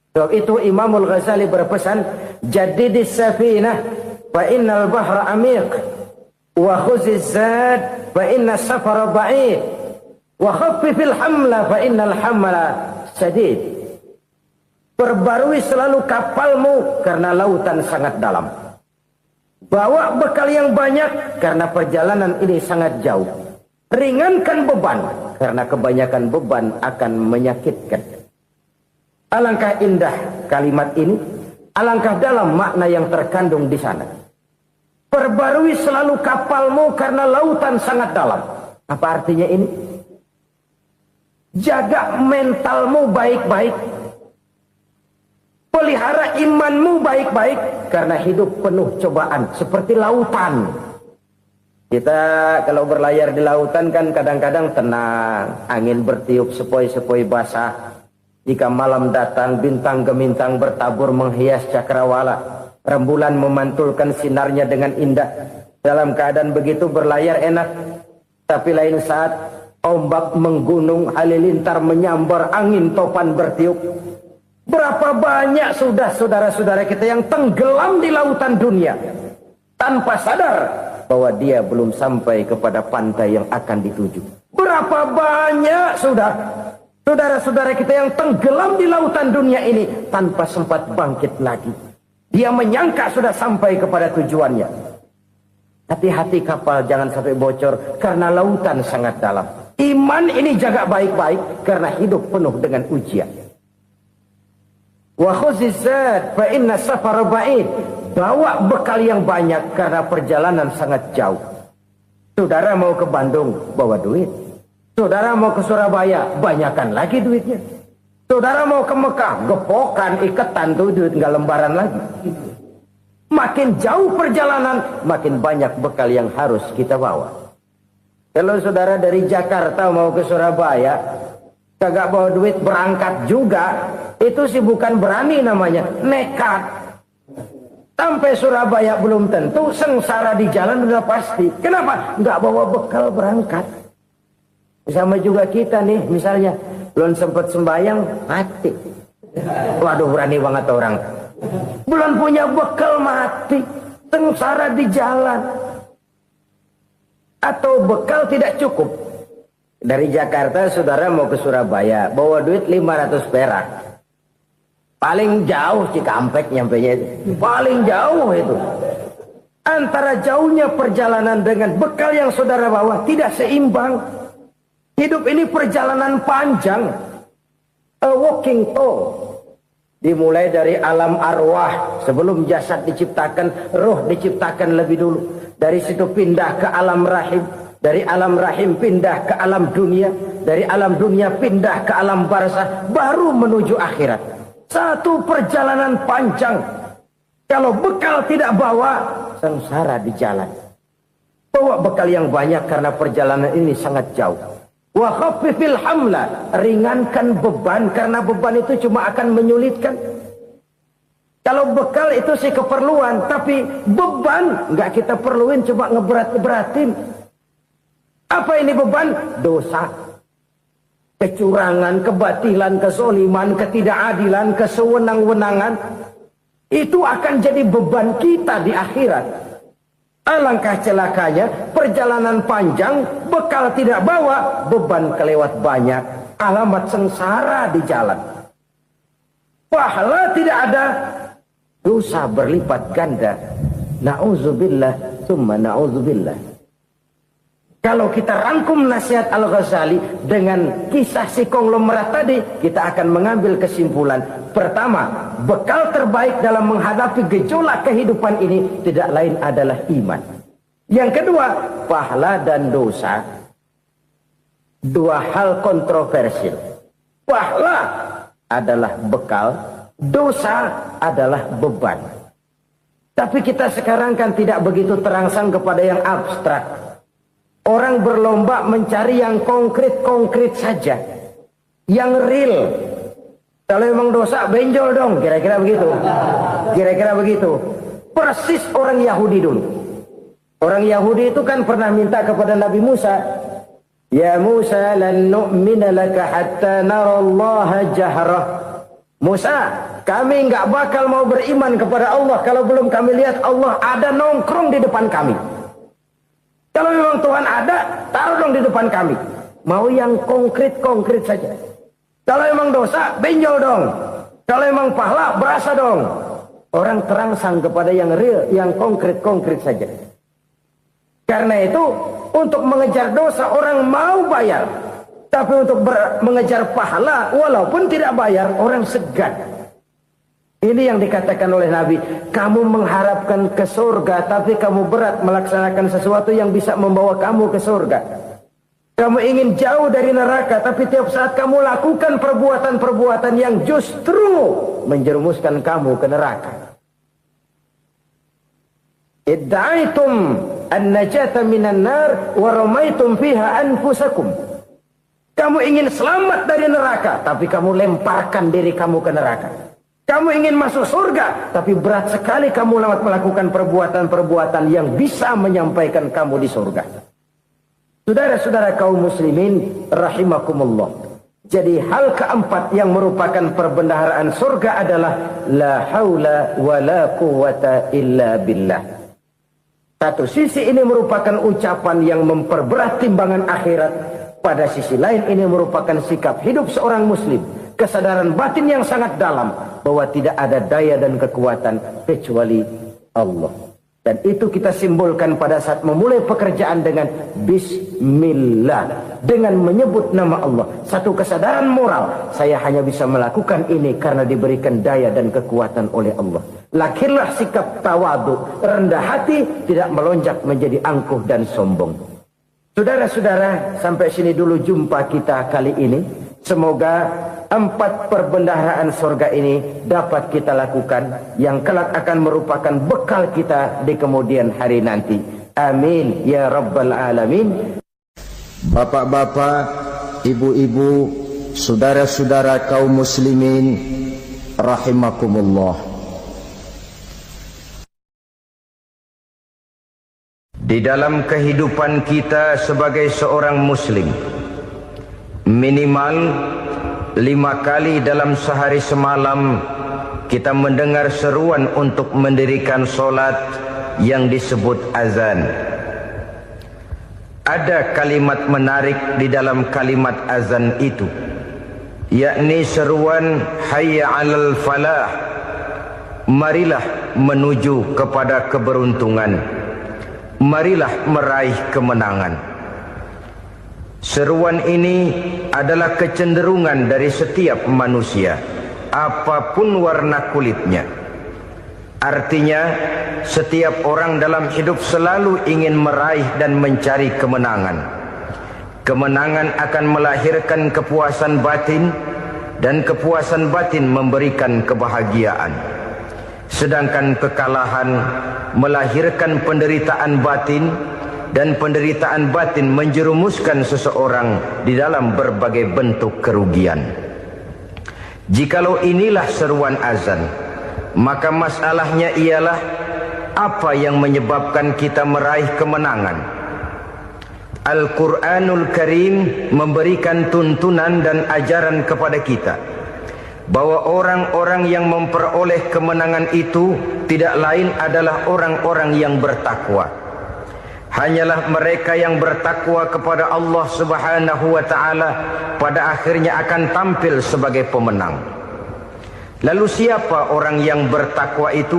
Sebab itu Imamul Ghazali berpesan, jadidis safinah fa innal bahra amiq wa khuziz zad fa inna safara ba'id wa khaffifil hamla fa innal hamla sadid. Perbarui selalu kapalmu karena lautan sangat dalam. Bawa bekal yang banyak karena perjalanan ini sangat jauh. Ringankan beban karena kebanyakan beban akan menyakitkan. Alangkah indah kalimat ini, alangkah dalam makna yang terkandung di sana. Perbarui selalu kapalmu karena lautan sangat dalam. Apa artinya ini? Jaga mentalmu baik-baik. Pelihara imanmu baik-baik karena hidup penuh cobaan seperti lautan. Kita kalau berlayar di lautan kan kadang-kadang tenang, angin bertiup sepoi-sepoi basah. Jika malam datang, bintang gemintang bertabur menghias cakrawala. Rembulan memantulkan sinarnya dengan indah. Dalam keadaan begitu berlayar enak. Tapi lain saat ombak menggunung, halilintar menyambar, angin topan bertiup. Berapa banyak sudah saudara-saudara kita yang tenggelam di lautan dunia tanpa sadar bahwa dia belum sampai kepada pantai yang akan dituju. Berapa banyak sudah Saudara-saudara kita yang tenggelam di lautan dunia ini tanpa sempat bangkit lagi. Dia menyangka sudah sampai kepada tujuannya. Tapi hati kapal jangan sampai bocor karena lautan sangat dalam. Iman ini jaga baik-baik karena hidup penuh dengan ujian. Wa khuzizat fa inna safara ba'id. Bawa bekal yang banyak karena perjalanan sangat jauh. Saudara mau ke Bandung, bawa duit. Saudara mau ke Surabaya, banyakkan lagi duitnya. Saudara mau ke Mekah, gepokan, iketan tuh duit nggak lembaran lagi. Makin jauh perjalanan, makin banyak bekal yang harus kita bawa. Kalau saudara dari Jakarta mau ke Surabaya, kagak bawa duit berangkat juga, itu sih bukan berani namanya, nekat. Sampai Surabaya belum tentu, sengsara di jalan udah pasti. Kenapa? Nggak bawa bekal berangkat. Sama juga kita nih, misalnya belum sempat sembahyang, mati. Waduh, berani banget orang. Belum punya bekal, mati. Sengsara di jalan. Atau bekal tidak cukup. Dari Jakarta saudara mau ke Surabaya, bawa duit 500 perak. Paling jauh Cikampek nyampenya itu. Paling jauh itu. Antara jauhnya perjalanan dengan bekal yang saudara bawa tidak seimbang. Hidup ini perjalanan panjang. A walking tour. Dimulai dari alam arwah. Sebelum jasad diciptakan, roh diciptakan lebih dulu. Dari situ pindah ke alam rahim. Dari alam rahim pindah ke alam dunia. Dari alam dunia pindah ke alam barzah. Baru menuju akhirat. Satu perjalanan panjang. Kalau bekal tidak bawa, sengsara di jalan. Bawa bekal yang banyak karena perjalanan ini sangat jauh. Wa khaffifil hamla, ringankan beban karena beban itu cuma akan menyulitkan. Kalau bekal itu sih keperluan, tapi beban nggak kita perluin, cuma ngeberat-beratin. Apa ini beban? Dosa, kecurangan, kebatilan, kezoliman, ketidakadilan, kesewenang-wenangan. Itu akan jadi beban kita di akhirat. Alangkah celakanya, perjalanan panjang, bekal tidak bawa, beban kelewat banyak, alamat sengsara di jalan. Pahala tidak ada, dosa berlipat ganda. Na'udzubillah, summa na'udzubillah. Kalau kita rangkum nasihat Al-Ghazali dengan kisah si konglomerat tadi, kita akan mengambil kesimpulan. Pertama, bekal terbaik dalam menghadapi gejolak kehidupan ini tidak lain adalah iman. Yang kedua, pahala dan dosa. Dua hal kontroversial. Pahala adalah bekal, dosa adalah beban. Tapi kita sekarang kan tidak begitu terangsang kepada yang abstrak. Orang berlomba mencari yang konkret-konkret saja. Yang real. Kalau memang dosa, benjol dong. Kira-kira begitu. Kira-kira begitu. Persis orang Yahudi dulu. Orang Yahudi itu kan pernah minta kepada Nabi Musa. Ya Musa, lan nu'mina laka hatta narallaha jahrah. Musa, kami nggak bakal mau beriman kepada Allah kalau belum kami lihat Allah ada nongkrong di depan kami. Kalau memang Tuhan ada, taruh dong di depan kami. Mau yang konkret-konkret saja. Kalau memang dosa, benjol dong. Kalau memang pahala, berasa dong. Orang terangsang kepada yang real, yang konkret-konkret saja. Karena itu, untuk mengejar dosa, orang mau bayar. Tapi untuk mengejar pahala, walaupun tidak bayar, orang segan. Ini yang dikatakan oleh Nabi, kamu mengharapkan ke surga, tapi kamu berat melaksanakan sesuatu yang bisa membawa kamu ke surga. Kamu ingin jauh dari neraka, tapi tiap saat kamu lakukan perbuatan-perbuatan yang justru menjerumuskan kamu ke neraka. Idda'aitum an-najata minan nar wa ramaitum fiha anfusakum. Kamu ingin selamat dari neraka, tapi kamu lemparkan diri kamu ke neraka. Kamu ingin masuk surga, tapi berat sekali kamu melakukan perbuatan-perbuatan yang bisa menyampaikan kamu di surga. Saudara-saudara kaum muslimin, rahimakumullah. Jadi hal keempat yang merupakan perbendaharaan surga adalah la haula wa la quwata illa billah. Satu sisi ini merupakan ucapan yang memperberat timbangan akhirat. Pada sisi lain ini merupakan sikap hidup seorang muslim, kesadaran batin yang sangat dalam bahwa tidak ada daya dan kekuatan kecuali Allah. Dan itu kita simbolkan pada saat memulai pekerjaan dengan Bismillah, dengan menyebut nama Allah. Satu kesadaran moral, saya hanya bisa melakukan ini karena diberikan daya dan kekuatan oleh Allah. Lahirlah sikap tawadu, rendah hati, tidak melonjak menjadi angkuh dan sombong. Saudara-saudara, sampai sini dulu jumpa kita kali ini. Semoga 4 perbendaharaan surga ini dapat kita lakukan, yang kelak akan merupakan bekal kita di kemudian hari nanti. Amin ya rabbal alamin. Bapak-bapak, ibu-ibu, saudara-saudara kaum muslimin rahimakumullah. Di dalam kehidupan kita sebagai seorang muslim, minimal 5 kali dalam sehari semalam kita mendengar seruan untuk mendirikan solat yang disebut azan. Ada kalimat menarik di dalam kalimat azan itu, yakni seruan hayya 'alal falah, marilah menuju kepada keberuntungan, marilah meraih kemenangan. Seruan ini adalah kecenderungan dari setiap manusia, apapun warna kulitnya. Artinya, setiap orang dalam hidup selalu ingin meraih dan mencari kemenangan. Kemenangan akan melahirkan kepuasan batin, dan kepuasan batin memberikan kebahagiaan. Sedangkan kekalahan melahirkan penderitaan batin, dan penderitaan batin menjerumuskan seseorang di dalam berbagai bentuk kerugian. Jikalau inilah seruan azan, maka masalahnya ialah apa yang menyebabkan kita meraih kemenangan. Al-Quranul Karim memberikan tuntunan dan ajaran kepada kita bahwa orang-orang yang memperoleh kemenangan itu tidak lain adalah orang-orang yang bertakwa. Hanyalah mereka yang bertakwa kepada Allah Subhanahu wa ta'ala pada akhirnya akan tampil sebagai pemenang. Lalu siapa orang yang bertakwa itu?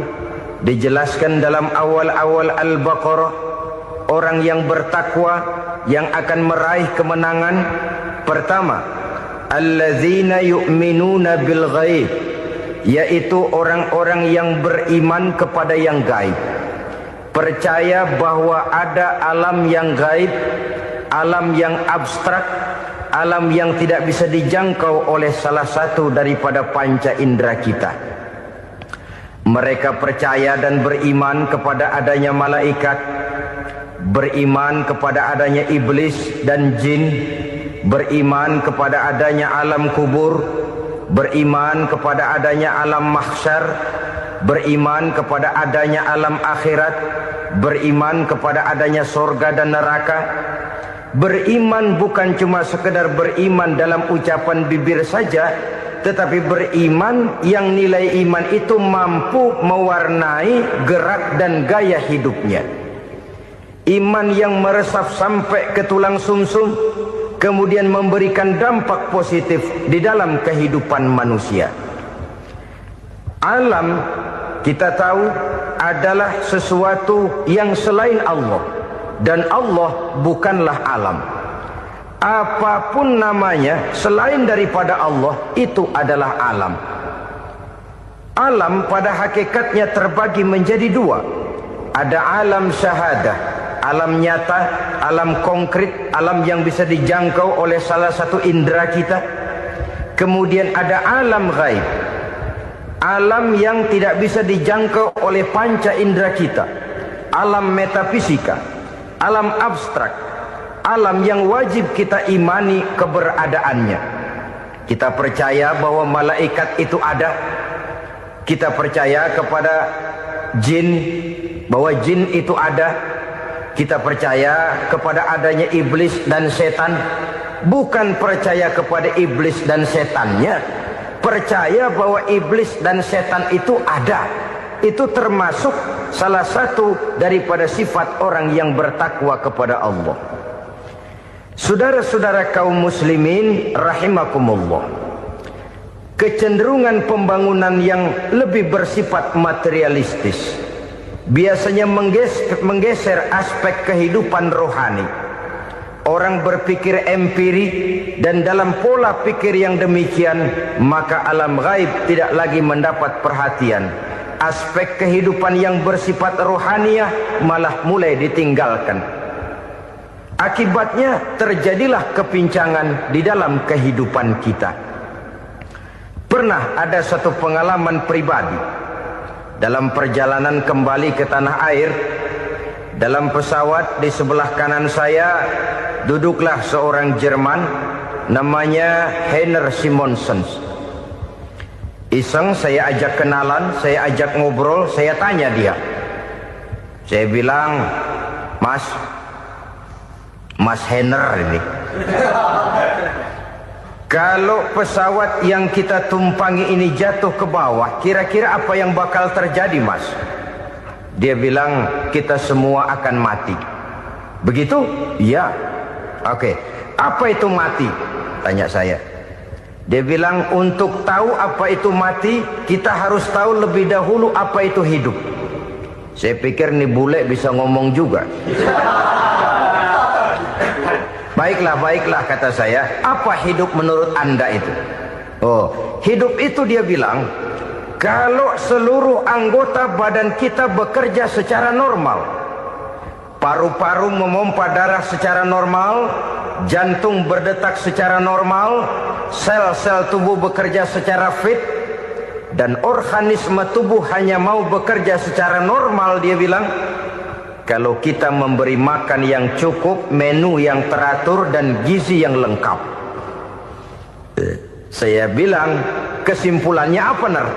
Dijelaskan dalam awal-awal Al-Baqarah, orang yang bertakwa yang akan meraih kemenangan. Pertama, alladzina yu'minuna bil ghaib, yaitu orang-orang yang beriman kepada yang gaib. Percaya bahwa ada alam yang gaib, alam yang abstrak, alam yang tidak bisa dijangkau oleh salah satu daripada panca indera kita. Mereka percaya dan beriman kepada adanya malaikat, beriman kepada adanya iblis dan jin, beriman kepada adanya alam kubur, beriman kepada adanya alam mahsyar, beriman kepada adanya alam akhirat, beriman kepada adanya sorga dan neraka. Beriman bukan cuma sekedar beriman dalam ucapan bibir saja, tetapi beriman yang nilai iman itu mampu mewarnai gerak dan gaya hidupnya. Iman yang meresap sampai ke tulang sumsum, kemudian memberikan dampak positif di dalam kehidupan manusia. Alam, kita tahu, adalah sesuatu yang selain Allah, dan Allah bukanlah alam. Apapun namanya selain daripada Allah, itu adalah alam. Alam pada hakikatnya terbagi menjadi 2. Ada alam syahadah, alam nyata, alam konkret, alam yang bisa dijangkau oleh salah satu indera kita. Kemudian ada alam ghaib, alam yang tidak bisa dijangkau oleh panca indera kita, alam metafisika, alam abstrak, alam yang wajib kita imani keberadaannya. Kita percaya bahwa malaikat itu ada, kita percaya kepada jin, bahwa jin itu ada, kita percaya kepada adanya iblis dan setan. Bukan percaya kepada iblis dan setannya, percaya bahwa iblis dan setan itu ada. Itu termasuk salah satu daripada sifat orang yang bertakwa kepada Allah. Saudara-saudara kaum muslimin rahimakumullah, kecenderungan pembangunan yang lebih bersifat materialistis biasanya menggeser aspek kehidupan rohani. Orang berpikir empiri, dan dalam pola pikir yang demikian maka alam gaib tidak lagi mendapat perhatian. Aspek kehidupan yang bersifat rohaniah malah mulai ditinggalkan. Akibatnya terjadilah kepincangan di dalam kehidupan kita. Pernah ada satu pengalaman pribadi dalam perjalanan kembali ke tanah air. Dalam pesawat di sebelah kanan saya duduklah seorang Jerman namanya Heiner Simonsen. Iseng saya ajak kenalan, saya ajak ngobrol, saya tanya dia. Saya bilang, Mas Heiner ini, kalau pesawat yang kita tumpangi ini jatuh ke bawah, kira-kira apa yang bakal terjadi, Mas? Dia bilang, kita semua akan mati. Begitu? Iya. Oke. Apa itu mati? Tanya saya. Dia bilang, untuk tahu apa itu mati, kita harus tahu lebih dahulu apa itu hidup. Saya pikir nih bule bisa ngomong juga. Baiklah, kata saya. Apa hidup menurut Anda itu? Oh, hidup itu dia bilang, kalau seluruh anggota badan kita bekerja secara normal, paru-paru memompa darah secara normal, jantung berdetak secara normal, sel-sel tubuh bekerja secara fit, dan organisme tubuh hanya mau bekerja secara normal, dia bilang, kalau kita memberi makan yang cukup, menu yang teratur, dan gizi yang lengkap. Saya bilang, kesimpulannya apa, Ner?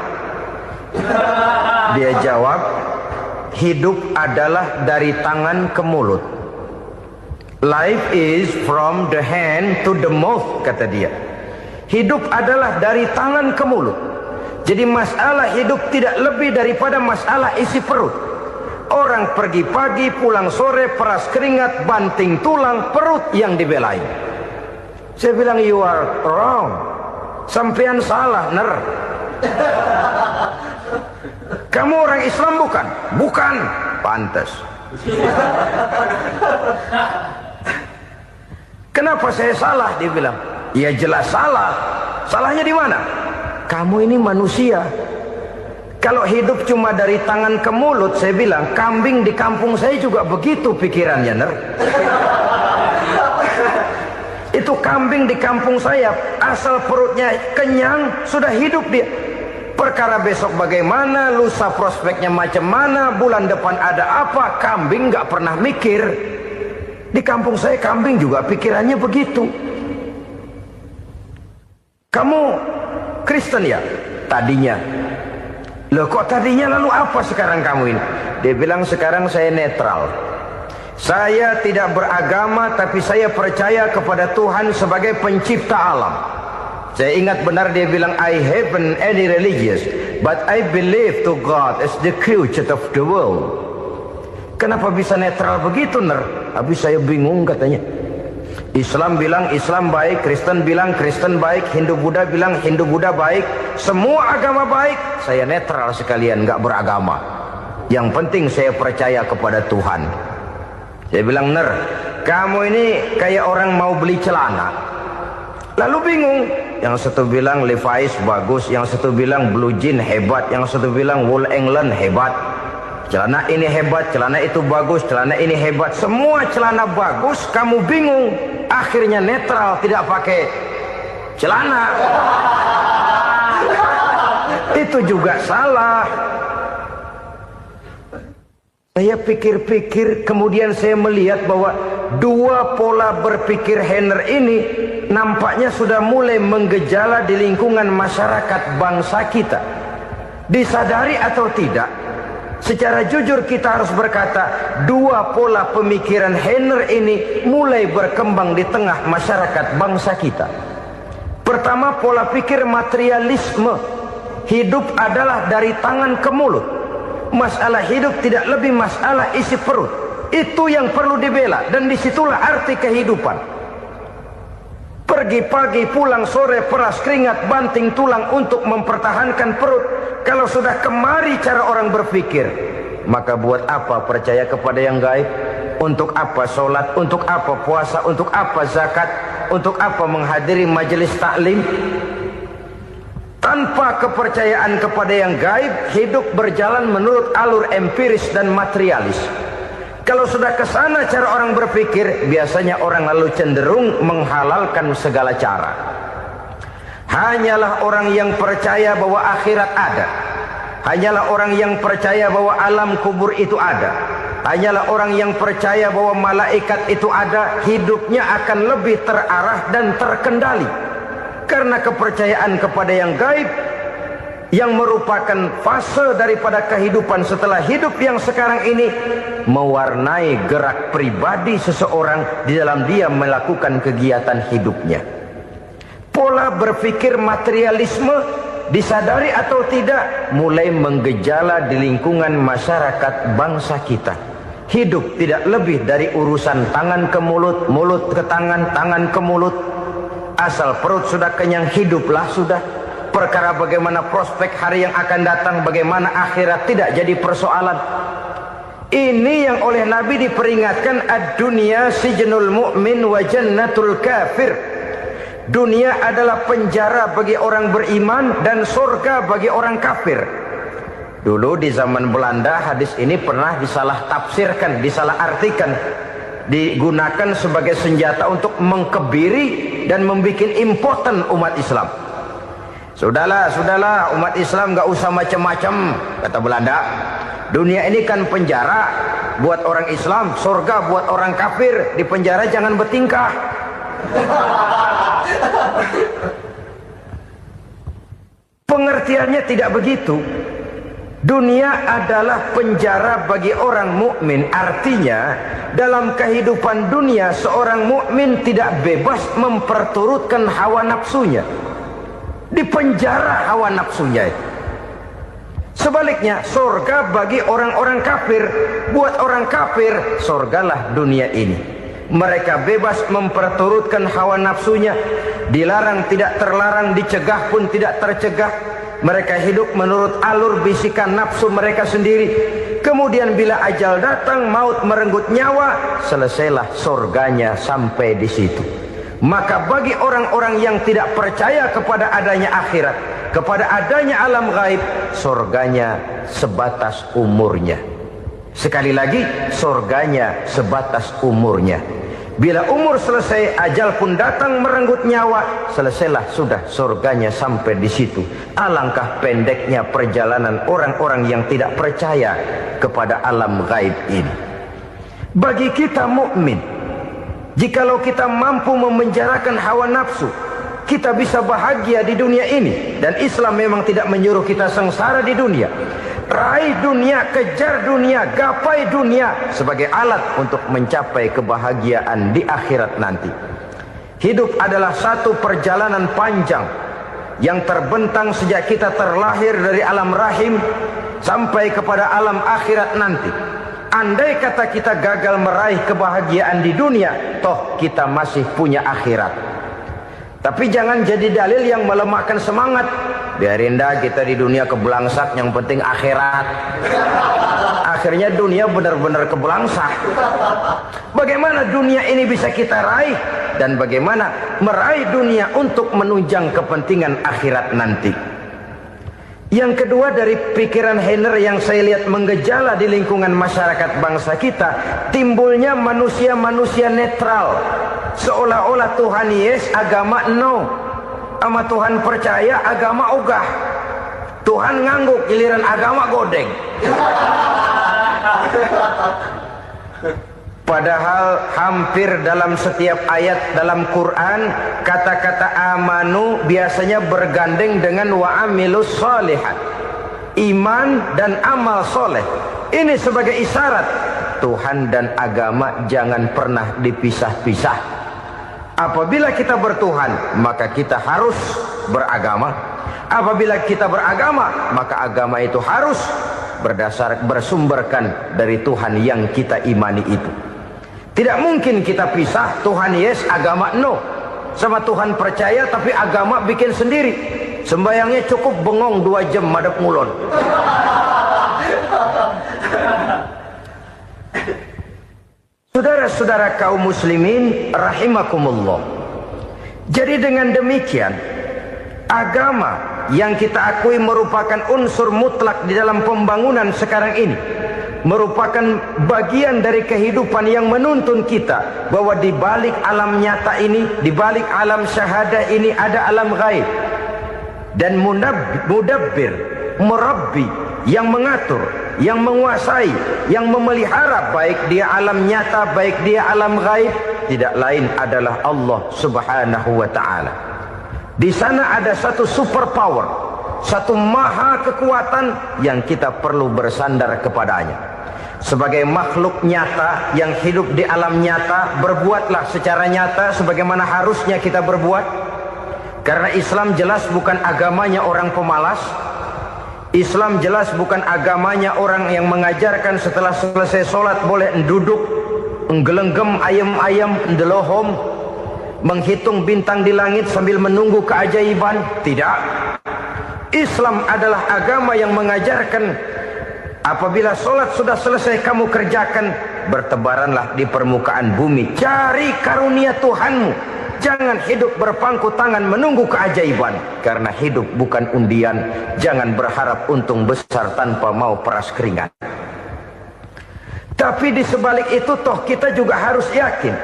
Dia jawab, hidup adalah dari tangan ke mulut. Life is from the hand to the mouth, kata dia. Hidup adalah dari tangan ke mulut. Jadi masalah hidup tidak lebih daripada masalah isi perut. Orang pergi pagi, pulang sore, peras keringat, banting tulang, perut yang dibelai. Saya bilang, you are wrong. Sampean salah, Ner. Kamu orang Islam bukan? Bukan. Pantas. Kenapa saya salah? Dia bilang, ya jelas salah. Salahnya di mana? Kamu ini manusia. Kalau hidup cuma dari tangan ke mulut, saya bilang, kambing di kampung saya juga begitu pikirannya, Ner. Itu kambing di kampung saya, asal perutnya kenyang, sudah hidup dia. Perkara besok bagaimana, lusa prospeknya macam mana, bulan depan ada apa, kambing nggak pernah mikir. Di kampung saya kambing juga pikirannya begitu. Kamu Kristen ya? Tadinya. Loh kok tadinya, lalu apa sekarang kamu ini? Dia bilang, sekarang saya netral. Saya tidak beragama, tapi saya percaya kepada Tuhan sebagai pencipta alam. Saya ingat benar dia bilang, I haven't any religious, but I believe to God as the creator of the world. Kenapa bisa netral begitu, Ner? Habis saya bingung, katanya. Islam bilang Islam baik, Kristen bilang Kristen baik, Hindu Buddha bilang Hindu Buddha baik, semua agama baik. Saya netral sekalian, nggak beragama. Yang penting saya percaya kepada Tuhan. Saya bilang, Ner, kamu ini kayak orang mau beli celana, lalu bingung. Yang satu bilang Levi's bagus, yang satu bilang Blue Jean hebat, yang satu bilang Wool England hebat. Celana ini hebat, celana itu bagus, celana ini hebat. Semua celana bagus, kamu bingung. Akhirnya netral, tidak pakai celana. Itu juga salah. Saya pikir-pikir, kemudian saya melihat bahwa dua pola berpikir Heiner ini nampaknya sudah mulai menggejala di lingkungan masyarakat bangsa kita. Disadari atau tidak, secara jujur kita harus berkata, dua pola pemikiran Heiner ini mulai berkembang di tengah masyarakat bangsa kita. Pertama, pola pikir materialisme. Hidup adalah dari tangan ke mulut. Masalah hidup tidak lebih masalah isi perut. Itu yang perlu dibela, dan disitulah arti kehidupan. Pergi pagi pulang sore, peras keringat banting tulang untuk mempertahankan perut. Kalau sudah kemari cara orang berpikir, maka buat apa percaya kepada yang gaib? Untuk apa sholat? Untuk apa puasa? Untuk apa zakat? Untuk apa menghadiri majelis taklim? Tanpa kepercayaan kepada yang gaib, hidup berjalan menurut alur empiris dan materialis. Kalau sudah ke sana cara orang berpikir, biasanya orang lalu cenderung menghalalkan segala cara. Hanyalah orang yang percaya bahwa akhirat ada. Hanyalah orang yang percaya bahwa alam kubur itu ada. Hanyalah orang yang percaya bahwa malaikat itu ada, hidupnya akan lebih terarah dan terkendali. Karena kepercayaan kepada yang gaib, yang merupakan fase daripada kehidupan setelah hidup yang sekarang ini, mewarnai gerak pribadi seseorang di dalam dia melakukan kegiatan hidupnya. Pola berpikir materialisme, disadari atau tidak, mulai menggejala di lingkungan masyarakat bangsa kita. Hidup tidak lebih dari urusan tangan ke mulut, mulut ke tangan, tangan ke mulut. Asal perut sudah kenyang, hiduplah sudah. Perkara bagaimana prospek hari yang akan datang, bagaimana akhirat, tidak jadi persoalan. Ini yang oleh Nabi diperingatkan, ad-dunya sijnul mu'min wa jannatul kafir. Dunia adalah penjara bagi orang beriman dan surga bagi orang kafir. Dulu di zaman Belanda hadis ini pernah disalah tafsirkan, disalah artikan, digunakan sebagai senjata untuk mengkebiri dan membuat impoten umat Islam. Sudahlah umat Islam gak usah macam-macam, kata Belanda. Dunia ini kan penjara buat orang Islam, surga buat orang kafir. Di penjara jangan bertingkah. Pengertiannya tidak begitu. Dunia adalah penjara bagi orang mukmin. Artinya dalam kehidupan dunia seorang mukmin tidak bebas memperturutkan hawa nafsunya. Di penjara hawa nafsunya. Sebaliknya surga bagi orang-orang kafir. Buat orang kafir surgalah dunia ini. Mereka bebas memperturutkan hawa nafsunya. Dilarang tidak terlarang, dicegah pun tidak tercegah. Mereka hidup menurut alur bisikan nafsu mereka sendiri. Kemudian bila ajal datang, maut merenggut nyawa, selesailah surganya sampai di situ. Maka bagi orang-orang yang tidak percaya kepada adanya akhirat, kepada adanya alam gaib, surganya sebatas umurnya. Sekali lagi, surganya sebatas umurnya. Bila umur selesai, ajal pun datang merenggut nyawa, selesailah sudah surganya sampai di situ. Alangkah pendeknya perjalanan orang-orang yang tidak percaya kepada alam gaib ini. Bagi kita mukmin, jikalau kita mampu memenjarakan hawa nafsu, kita bisa bahagia di dunia ini. Dan Islam memang tidak menyuruh kita sengsara di dunia. Raih dunia, kejar dunia, gapai dunia sebagai alat untuk mencapai kebahagiaan di akhirat nanti. Hidup adalah satu perjalanan panjang yang terbentang sejak kita terlahir dari alam rahim sampai kepada alam akhirat nanti. Andai kata kita gagal meraih kebahagiaan di dunia, toh kita masih punya akhirat. Tapi jangan jadi dalil yang melemahkan semangat. Biarin dah kita di dunia kebelangsak, yang penting akhirat. Akhirnya dunia benar-benar kebelangsak. Bagaimana dunia ini bisa kita raih? Dan bagaimana meraih dunia untuk menunjang kepentingan akhirat nanti? Yang kedua, dari pikiran Heiner yang saya lihat menggejala di lingkungan masyarakat bangsa kita, timbulnya manusia-manusia netral. Seolah-olah Tuhan yes, agama no. Sama Tuhan percaya, agama ogah. Tuhan ngangguk, giliran agama godeng. Padahal hampir dalam setiap ayat dalam Quran, kata-kata amanu biasanya bergandeng dengan wa amilus sholihat. Iman dan amal soleh. Ini sebagai isyarat Tuhan dan agama jangan pernah dipisah-pisah. Apabila kita bertuhan, maka kita harus beragama. Apabila kita beragama, maka agama itu harus bersumberkan dari Tuhan yang kita imani itu. Tidak mungkin kita pisah, Tuhan yes, agama no. sama Tuhan percaya tapi agama bikin sendiri. Sembayangnya cukup bengong 2 jam madep ngulon. Saudara-saudara kaum muslimin rahimakumullah. Jadi dengan demikian, agama yang kita akui merupakan unsur mutlak di dalam pembangunan sekarang ini, merupakan bagian dari kehidupan yang menuntun kita bahwa di balik alam nyata ini, di balik alam syahadah ini ada alam gaib. Dan mudabbir, murabbi, yang mengatur, yang menguasai, yang memelihara baik dia alam nyata, baik dia alam gaib, tidak lain adalah Allah Subhanahu wa ta'ala. Di sana ada satu super power, satu maha kekuatan yang kita perlu bersandar kepadanya. Sebagai makhluk nyata yang hidup di alam nyata, berbuatlah secara nyata sebagaimana harusnya kita berbuat. Karena Islam jelas bukan agamanya orang pemalas. Islam jelas bukan agamanya orang yang mengajarkan setelah selesai sholat boleh duduk, nggelenggem ayam-ayam, ndelohom, menghitung bintang di langit sambil menunggu keajaiban. Tidak. Islam adalah agama yang mengajarkan apabila sholat sudah selesai kamu kerjakan, bertebaranlah di permukaan bumi, cari karunia Tuhanmu. Jangan hidup berpangku tangan menunggu keajaiban. Karena hidup bukan undian. Jangan berharap untung besar tanpa mau peras keringat. Tapi di sebalik itu toh kita juga harus yakin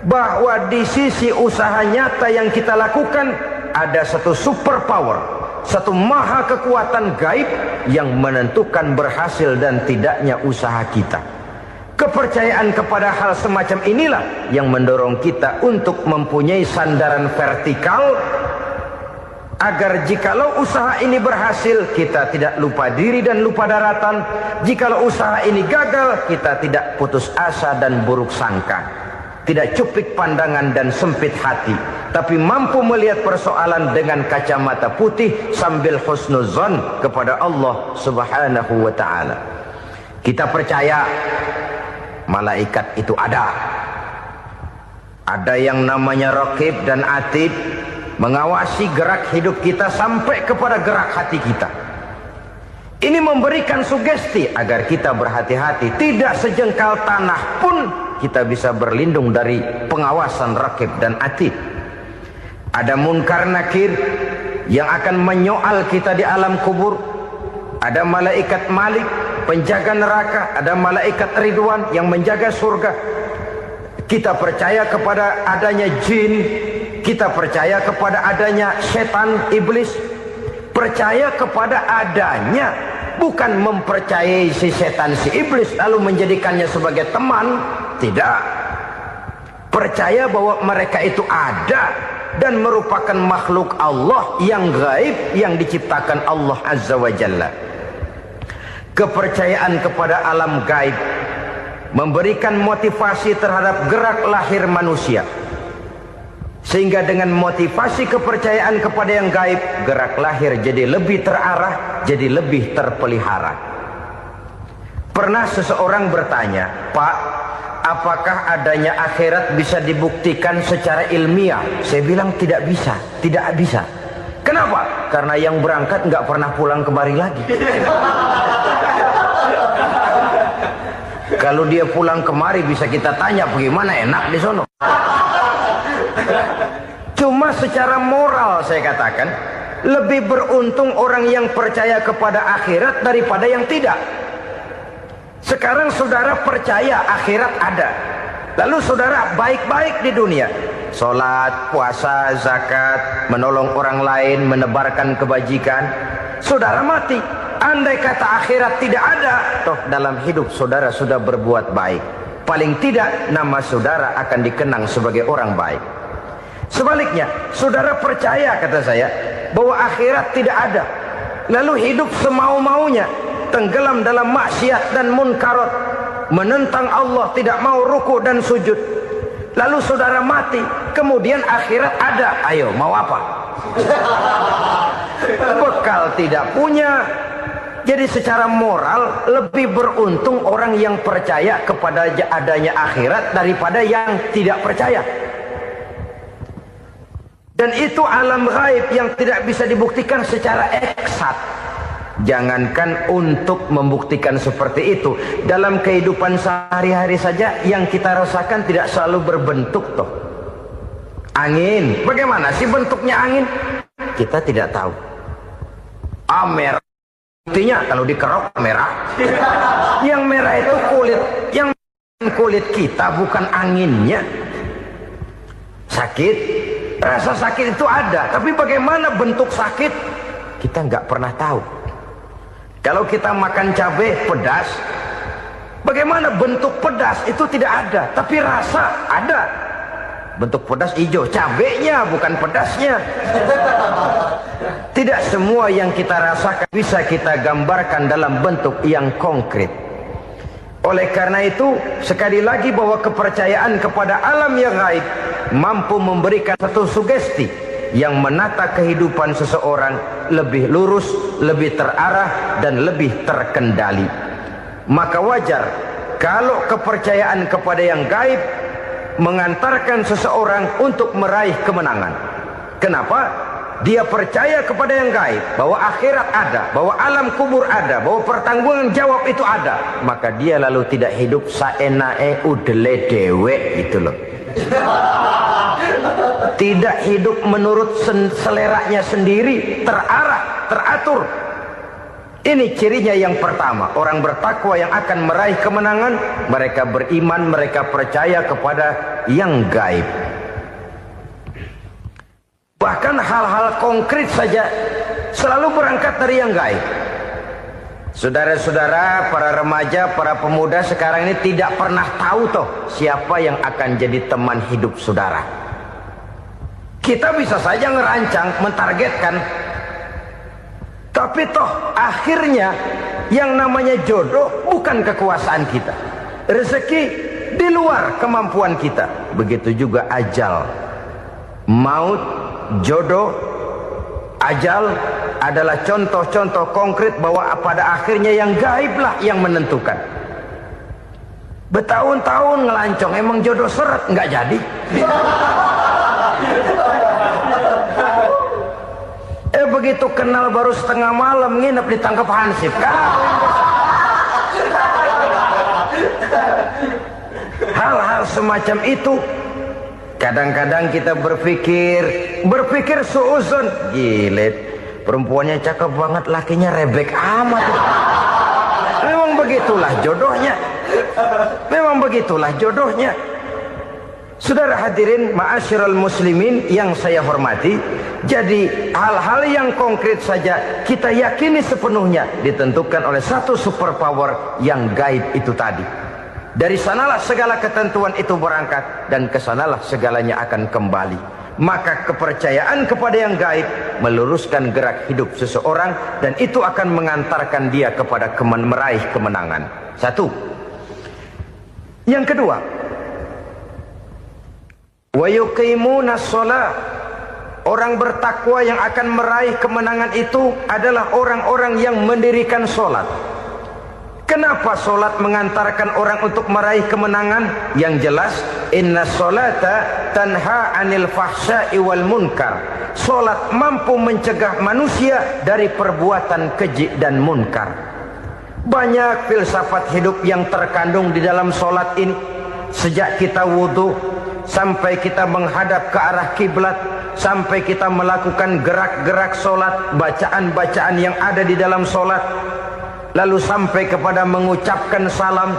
bahwa di sisi usaha nyata yang kita lakukan ada satu super power, satu maha kekuatan gaib yang menentukan berhasil dan tidaknya usaha kita. Kepercayaan kepada hal semacam inilah yang mendorong kita untuk mempunyai sandaran vertikal, agar jikalau usaha ini berhasil, kita tidak lupa diri dan lupa daratan. Jikalau usaha ini gagal, kita tidak putus asa dan buruk sangka, tidak cuplik pandangan dan sempit hati, tapi mampu melihat persoalan dengan kacamata putih sambil husnuzon kepada Allah Subhanahu wa ta'ala. Kita percaya malaikat itu ada. Ada yang namanya raqib dan atid, mengawasi gerak hidup kita sampai kepada gerak hati kita. Ini memberikan sugesti agar kita berhati-hati. Tidak sejengkal tanah pun kita bisa berlindung dari pengawasan raqib dan atid. Ada munkar nakir yang akan menyoal kita di alam kubur. Ada malaikat Malik, penjaga neraka. Ada malaikat Ridwan yang menjaga surga. Kita percaya kepada adanya jin. Kita percaya kepada adanya setan, iblis. Percaya kepada adanya, bukan mempercayai si setan, si iblis lalu menjadikannya sebagai teman. Tidak. Percaya bahwa mereka itu ada dan merupakan makhluk Allah yang gaib, yang diciptakan Allah Azza wa Jalla. Kepercayaan kepada alam gaib memberikan motivasi terhadap gerak lahir manusia, sehingga dengan motivasi kepercayaan kepada yang gaib, gerak lahir jadi lebih terarah, jadi lebih terpelihara. Pernah seseorang bertanya, "Pak, apakah adanya akhirat bisa dibuktikan secara ilmiah?" Saya bilang tidak bisa, tidak bisa. Kenapa? Karena yang berangkat nggak pernah pulang kemari lagi. Kalau dia pulang kemari bisa kita tanya bagaimana enak di sono. Cuma secara moral saya katakan, lebih beruntung orang yang percaya kepada akhirat daripada yang tidak. Sekarang saudara percaya akhirat ada, lalu saudara baik-baik di dunia, sholat, puasa, zakat, menolong orang lain, menebarkan kebajikan. Saudara mati, andai kata akhirat tidak ada, toh dalam hidup saudara sudah berbuat baik. Paling tidak nama saudara akan dikenang sebagai orang baik. Sebaliknya, saudara percaya, kata saya, bahwa akhirat tidak ada, lalu hidup semau-maunya, tenggelam dalam maksiat dan munkarat, menentang Allah, tidak mau ruku dan sujud. Lalu saudara mati, kemudian akhirat ada. Ayo, mau apa? Bekal tidak punya. Jadi secara moral lebih beruntung orang yang percaya kepada adanya akhirat daripada yang tidak percaya. Dan itu alam gaib yang tidak bisa dibuktikan secara eksat. Jangankan untuk membuktikan seperti itu, dalam kehidupan sehari-hari saja yang kita rasakan tidak selalu berbentuk toh. Angin, bagaimana sih bentuknya angin? Kita tidak tahu. Merah, buktinya kalau dikerok merah. Yang merah itu kulit, yang kulit kita bukan anginnya. Sakit, rasa sakit itu ada, tapi bagaimana bentuk sakit kita nggak pernah tahu. Kalau kita makan cabai pedas, bagaimana bentuk pedas itu tidak ada, tapi rasa ada. Bentuk pedas hijau, cabainya bukan pedasnya. Tidak semua yang kita rasakan bisa kita gambarkan dalam bentuk yang konkret. Oleh karena itu, sekali lagi bahwa kepercayaan kepada alam yang gaib mampu memberikan satu sugesti yang menata kehidupan seseorang lebih lurus, lebih terarah, dan lebih terkendali. Maka wajar kalau kepercayaan kepada yang gaib mengantarkan seseorang untuk meraih kemenangan. Kenapa? Dia percaya kepada yang gaib, bahwa akhirat ada, bahwa alam kubur ada, bahwa pertanggungan jawab itu ada. Maka dia lalu tidak hidup saenae udele dewe itu loh. Tidak hidup menurut seleranya sendiri, terarah, teratur. Ini cirinya yang pertama. Orang bertakwa yang akan meraih kemenangan, mereka beriman, mereka percaya kepada yang gaib. Bahkan hal-hal konkret saja selalu berangkat dari yang gaib. Saudara-saudara, para remaja, para pemuda sekarang ini tidak pernah tahu toh siapa yang akan jadi teman hidup saudara. Kita bisa saja ngerancang, mentargetkan, tapi toh akhirnya yang namanya jodoh bukan kekuasaan kita. Rezeki di luar kemampuan kita. Begitu juga ajal. Maut, jodoh, ajal adalah contoh-contoh konkret bahwa pada akhirnya yang gaiblah yang menentukan. Bertahun-tahun ngelancong, emang jodoh seret, nggak jadi. Begitu kenal baru setengah malam nginep ditangkap hansip. Hal-hal semacam itu kadang-kadang kita berpikir suuzon, gilet, perempuannya cakep banget, lakinya rebek amat. Memang begitulah jodohnya. Memang begitulah jodohnya. Saudara hadirin ma'asyiral muslimin yang saya hormati, jadi hal-hal yang konkret saja kita yakini sepenuhnya ditentukan oleh satu superpower yang gaib itu tadi. Dari sanalah segala ketentuan itu berangkat dan kesanalah segalanya akan kembali. Maka kepercayaan kepada yang gaib meluruskan gerak hidup seseorang dan itu akan mengantarkan dia kepada meraih kemenangan. Satu. Yang kedua, wa yuqimuna shalah. Orang bertakwa yang akan meraih kemenangan itu adalah orang-orang yang mendirikan sholat. Kenapa sholat mengantarkan orang untuk meraih kemenangan? Yang jelas, inna sholata tanha anil fahsya'i wal munkar. Sholat mampu mencegah manusia dari perbuatan keji dan munkar. Banyak filsafat hidup yang terkandung di dalam sholat ini. Sejak kita wudhu sampai kita menghadap ke arah kiblat, sampai kita melakukan gerak-gerak sholat, bacaan-bacaan yang ada di dalam sholat, lalu sampai kepada mengucapkan salam.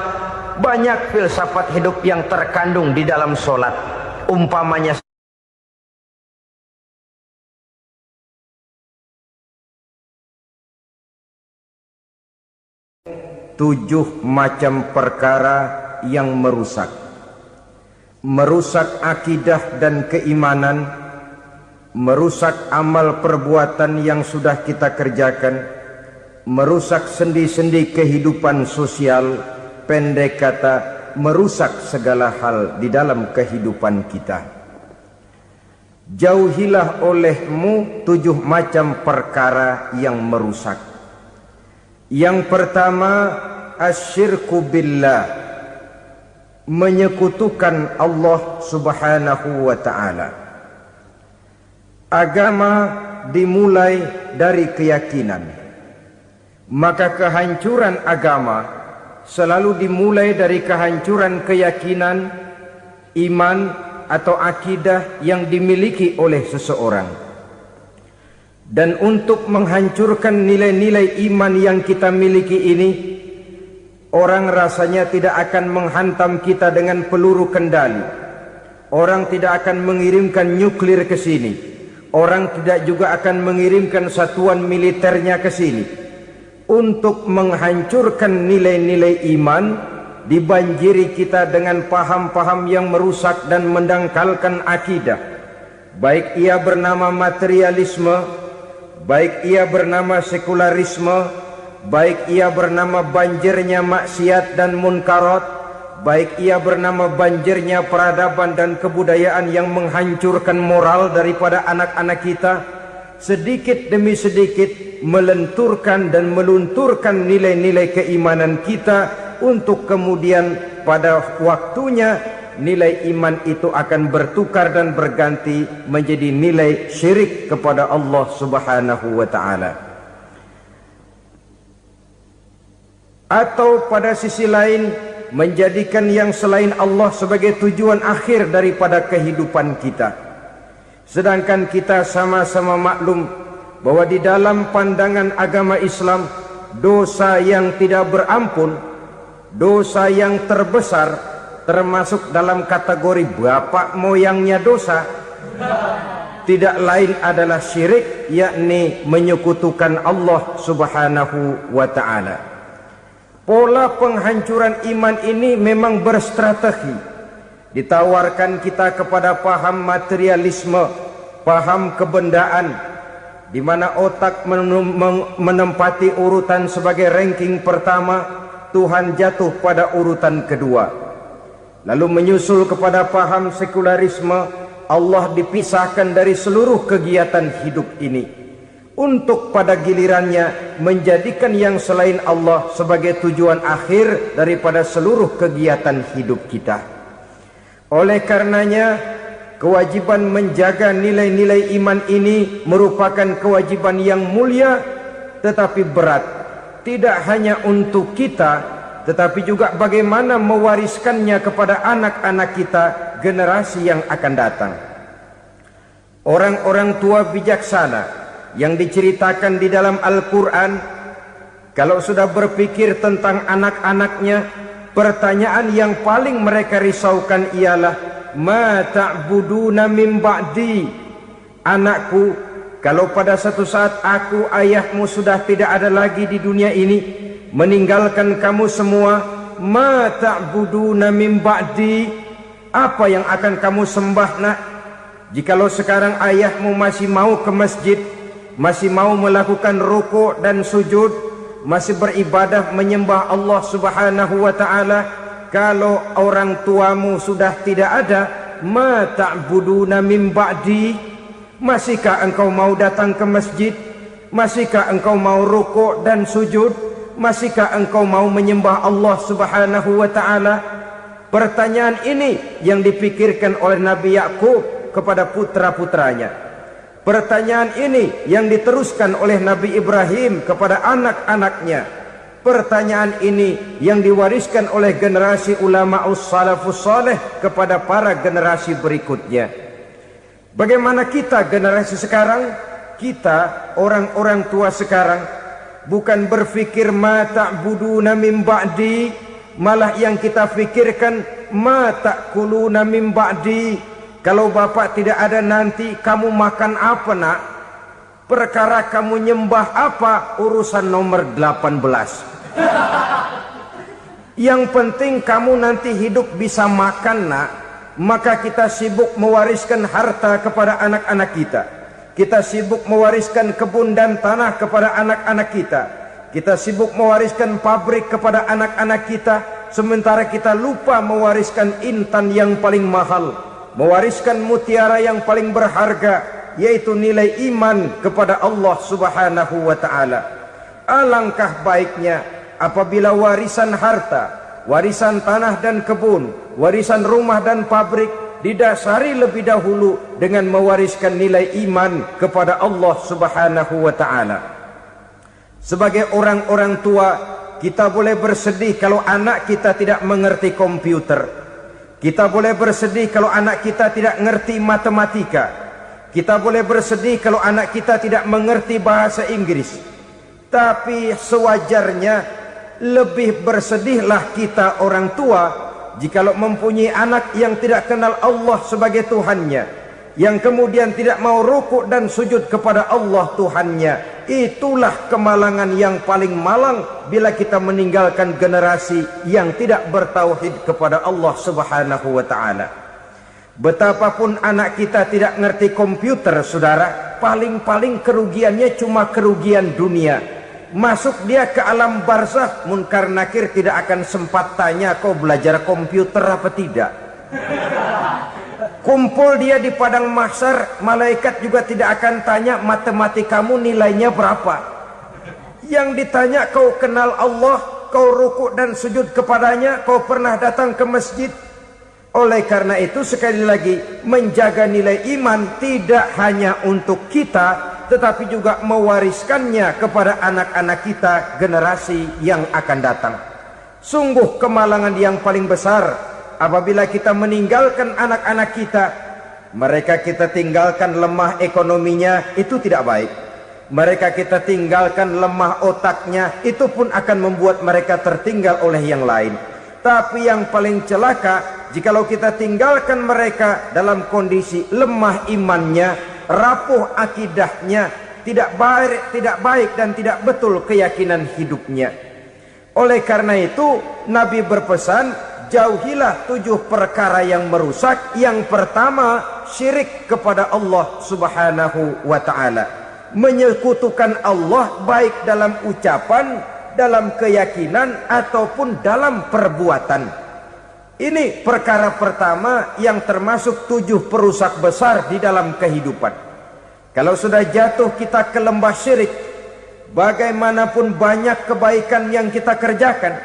Banyak filsafat hidup yang terkandung di dalam sholat. Umpamanya 7 macam perkara yang merusak akidah dan keimanan, merusak amal perbuatan yang sudah kita kerjakan, merusak sendi-sendi kehidupan sosial, pendek kata merusak segala hal di dalam kehidupan kita. Jauhilah olehmu 7 macam perkara yang merusak. Yang pertama, asyirku billah, menyekutukan Allah subhanahu wa ta'ala. Agama dimulai dari keyakinan. Maka kehancuran agama selalu dimulai dari kehancuran keyakinan, iman atau akidah yang dimiliki oleh seseorang. Dan untuk menghancurkan nilai-nilai iman yang kita miliki ini, orang rasanya tidak akan menghantam kita dengan peluru kendali. Orang tidak akan mengirimkan nuklir ke sini. Orang tidak juga akan mengirimkan satuan militernya ke sini. Untuk menghancurkan nilai-nilai iman, dibanjiri kita dengan paham-paham yang merusak dan mendangkalkan akidah. Baik ia bernama materialisme, baik ia bernama sekularisme, baik ia bernama banjirnya maksiat dan munkarat, baik ia bernama banjirnya peradaban dan kebudayaan yang menghancurkan moral daripada anak-anak kita, sedikit demi sedikit melenturkan dan melunturkan nilai-nilai keimanan kita, untuk kemudian pada waktunya nilai iman itu akan bertukar dan berganti menjadi nilai syirik kepada Allah Subhanahu wa ta'ala. Atau pada sisi lain, menjadikan yang selain Allah sebagai tujuan akhir daripada kehidupan kita. Sedangkan kita sama-sama maklum bahwa di dalam pandangan agama Islam, dosa yang tidak berampun, dosa yang terbesar, termasuk dalam kategori bapak moyangnya dosa, tidak lain adalah syirik, yakni menyekutukan Allah Subhanahu wa ta'ala. Pola penghancuran iman ini memang berstrategi. Ditawarkan kita kepada paham materialisme, paham kebendaan, di mana otak menempati urutan sebagai ranking pertama, Tuhan jatuh pada urutan kedua. Lalu menyusul kepada paham sekularisme, Allah dipisahkan dari seluruh kegiatan hidup ini, untuk pada gilirannya menjadikan yang selain Allah sebagai tujuan akhir daripada seluruh kegiatan hidup kita. Oleh karenanya, kewajiban menjaga nilai-nilai iman ini merupakan kewajiban yang mulia tetapi berat, tidak hanya untuk kita, tetapi juga bagaimana mewariskannya kepada anak-anak kita, generasi yang akan datang. Orang-orang tua bijaksana yang diceritakan di dalam Al-Quran, kalau sudah berpikir tentang anak-anaknya, pertanyaan yang paling mereka risaukan ialah, ma ta'buduna min ba'di. Anakku, kalau pada satu saat aku, ayahmu sudah tidak ada lagi di dunia ini, meninggalkan kamu semua, ma ta'buduna min ba'di, apa yang akan kamu sembah nak? Jikalau sekarang ayahmu masih mau ke masjid, masih mau melakukan rukuk dan sujud, masih beribadah menyembah Allah Subhanahu wa ta'ala, kalau orang tuamu sudah tidak ada, ma ta'buduna min ba'di, masihkah engkau mau datang ke masjid? Masihkah engkau mau rukuk dan sujud? Masihkah engkau mau menyembah Allah Subhanahu wa ta'ala? Pertanyaan ini yang dipikirkan oleh Nabi Yakub kepada putra-putranya. Pertanyaan ini yang diteruskan oleh Nabi Ibrahim kepada anak-anaknya. Pertanyaan ini yang diwariskan oleh generasi ulama salafus saleh kepada para generasi berikutnya. Bagaimana kita generasi sekarang? Kita orang-orang tua sekarang bukan berfikir ma ta'buduna min ba'di, malah yang kita fikirkan ma ta'kuluna min ba'di. Kalau bapak tidak ada nanti kamu makan apa nak? Perkara kamu nyembah apa, urusan nomor 18. Yang penting kamu nanti hidup bisa makan nak. Maka kita sibuk mewariskan harta kepada anak-anak kita. Kita sibuk mewariskan kebun dan tanah kepada anak-anak kita. Kita sibuk mewariskan pabrik kepada anak-anak kita, sementara kita lupa mewariskan intan yang paling mahal, mewariskan mutiara yang paling berharga, yaitu nilai iman kepada Allah Subhanahu wa ta'ala. Alangkah baiknya apabila warisan harta, warisan tanah dan kebun, warisan rumah dan pabrik didasari lebih dahulu dengan mewariskan nilai iman kepada Allah Subhanahu wa taala. Sebagai orang-orang tua, kita boleh bersedih kalau anak kita tidak mengerti komputer. Kita boleh bersedih kalau anak kita tidak mengerti matematika. Kita boleh bersedih kalau anak kita tidak mengerti bahasa Inggris. Tapi sewajarnya lebih bersedihlah kita orang tua jikalau mempunyai anak yang tidak kenal Allah sebagai Tuhannya, yang kemudian tidak mau rukuk dan sujud kepada Allah Tuhannya. Itulah kemalangan yang paling malang bila kita meninggalkan generasi yang tidak bertauhid kepada Allah Subhanahu wa taala. Betapapun anak kita tidak ngerti komputer, saudara, paling-paling kerugiannya cuma kerugian dunia. Masuk dia ke alam barzakh, munkar nakir tidak akan sempat tanya kau belajar komputer apa tidak. Kumpul dia di padang mahsyar, malaikat juga tidak akan tanya matematikamu nilainya berapa. Yang ditanya kau kenal Allah, kau rukuk dan sujud kepadanya, kau pernah datang ke masjid. Oleh karena itu sekali lagi, menjaga nilai iman tidak hanya untuk kita, tetapi juga mewariskannya kepada anak-anak kita, generasi yang akan datang. Sungguh kemalangan yang paling besar apabila kita meninggalkan anak-anak kita. Mereka kita tinggalkan lemah ekonominya, itu tidak baik. Mereka kita tinggalkan lemah otaknya, itu pun akan membuat mereka tertinggal oleh yang lain. Tapi yang paling celaka, jikalau kita tinggalkan mereka dalam kondisi lemah imannya, rapuh akidahnya, tidak baik dan tidak betul keyakinan hidupnya. Oleh karena itu Nabi berpesan, jauhilah 7 perkara yang merusak. Yang pertama, syirik kepada Allah Subhanahu wa taala. Menyekutukan Allah baik dalam ucapan, dalam keyakinan ataupun dalam perbuatan. Ini perkara pertama yang termasuk 7 perusak besar di dalam kehidupan. Kalau sudah jatuh kita ke lembah syirik, bagaimanapun banyak kebaikan yang kita kerjakan,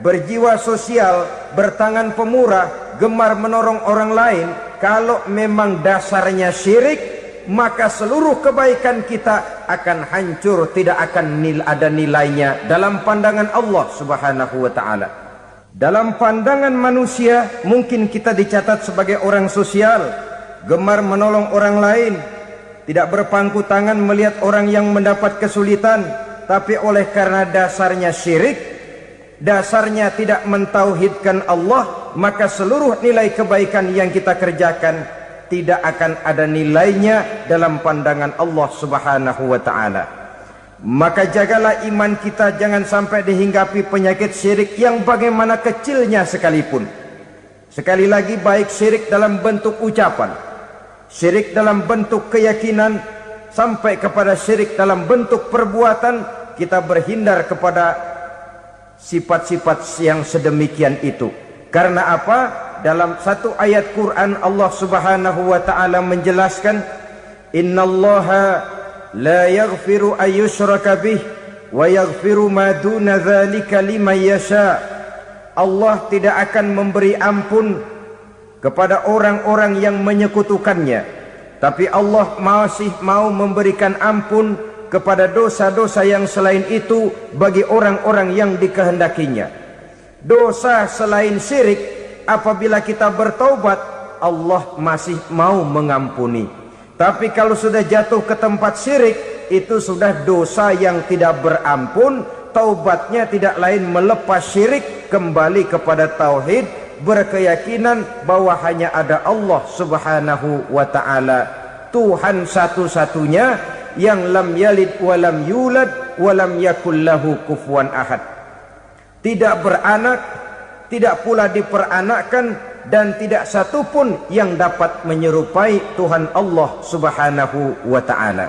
berjiwa sosial, bertangan pemurah, gemar menolong orang lain, kalau memang dasarnya syirik, maka seluruh kebaikan kita akan hancur, tidak akan ada nilainya dalam pandangan Allah Subhanahu wa taala. Dalam pandangan manusia, mungkin kita dicatat sebagai orang sosial, gemar menolong orang lain, tidak berpangku tangan melihat orang yang mendapat kesulitan. Tapi oleh karena dasarnya syirik, dasarnya tidak mentauhidkan Allah, maka seluruh nilai kebaikan yang kita kerjakan tidak akan ada nilainya dalam pandangan Allah Subhanahu wa taala. Maka jagalah iman kita jangan sampai dihinggapi penyakit syirik yang bagaimana kecilnya sekalipun. Sekali lagi, baik syirik dalam bentuk ucapan, syirik dalam bentuk keyakinan, sampai kepada syirik dalam bentuk perbuatan, kita berhindar kepada sifat-sifat yang sedemikian itu. Karena apa? Dalam satu ayat Quran Allah Subhanahu wa taala menjelaskan, innallaha la yaghfiru ayyushraka bih wa yaghfiru ma duna dzalika liman yasha. Allah tidak akan memberi ampun kepada orang-orang yang menyekutukannya, tapi Allah masih mau memberikan ampun kepada dosa-dosa yang selain itu bagi orang-orang yang dikehendakinya. Dosa selain syirik, apabila kita bertaubat, Allah masih mau mengampuni. Tapi kalau sudah jatuh ke tempat syirik, itu sudah dosa yang tidak berampun. Taubatnya tidak lain melepas syirik, kembali kepada tauhid, berkeyakinan bahwa hanya ada Allah Subhanahu wa taala, Tuhan satu-satunya yang lam yalid wa lam yulad wa lam yakul lahu kufuwan ahad. Tidak beranak, tidak pula diperanakkan, dan tidak satu pun yang dapat menyerupai Tuhan Allah Subhanahu wa taala.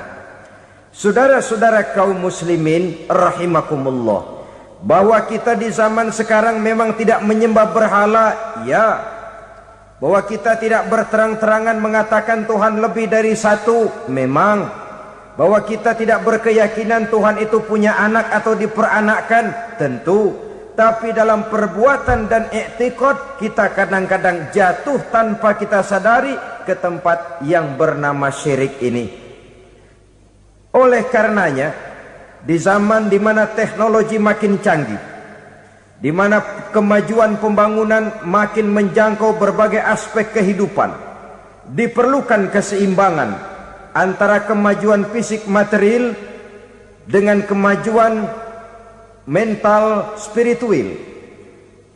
Saudara-saudara kaum muslimin rahimakumullah, bahwa kita di zaman sekarang memang tidak menyembah berhala, ya. Bahwa kita tidak berterang-terangan mengatakan Tuhan lebih dari satu, memang. Bahwa kita tidak berkeyakinan Tuhan itu punya anak atau diperanakkan, tentu. tapi dalam perbuatan dan i'tiqad kita kadang-kadang jatuh tanpa kita sadari ke tempat yang bernama syirik ini. Oleh karenanya, di zaman di mana teknologi makin canggih, di mana kemajuan pembangunan makin menjangkau berbagai aspek kehidupan, diperlukan keseimbangan antara kemajuan fisik material dengan kemajuan mental spiritual.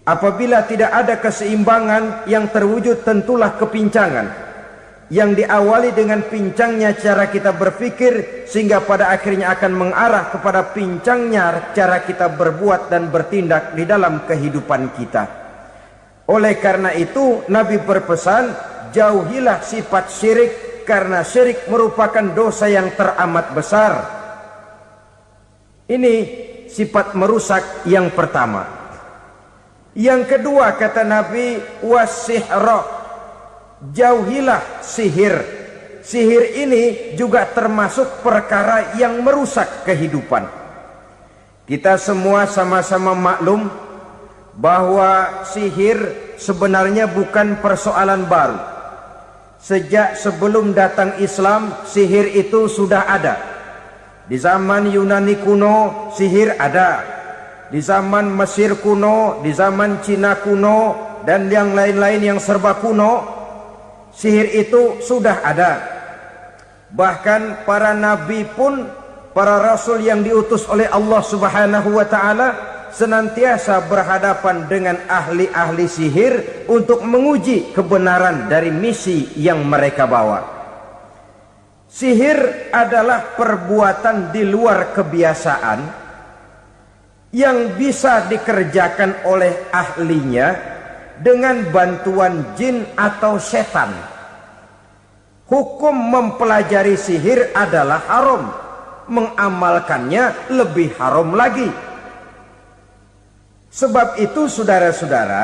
Apabila tidak ada keseimbangan yang terwujud, tentulah kepincangan yang diawali dengan pincangnya cara kita berpikir, sehingga pada akhirnya akan mengarah kepada pincangnya cara kita berbuat dan bertindak di dalam kehidupan kita. Oleh karena itu Nabi berpesan, jauhilah sifat syirik, karena syirik merupakan dosa yang teramat besar. Ini sifat merusak yang pertama. Yang kedua kata Nabi, wasihra, jauhilah sihir. Sihir ini juga termasuk perkara yang merusak kehidupan. Kita semua sama-sama maklum bahwa sihir sebenarnya bukan persoalan baru. Sejak sebelum datang Islam, sihir itu sudah ada. Di zaman Yunani kuno, sihir ada. Di zaman Mesir kuno, di zaman Cina kuno, dan yang lain-lain yang serba kuno, sihir itu sudah ada. Bahkan para nabi pun, para rasul yang diutus oleh Allah Subhanahu wa ta'ala, senantiasa berhadapan dengan ahli-ahli sihir untuk menguji kebenaran dari misi yang mereka bawa. Sihir adalah perbuatan di luar kebiasaan yang bisa dikerjakan oleh ahlinya dengan bantuan jin atau setan. Hukum mempelajari sihir adalah haram, mengamalkannya lebih haram lagi. Sebab itu saudara-saudara,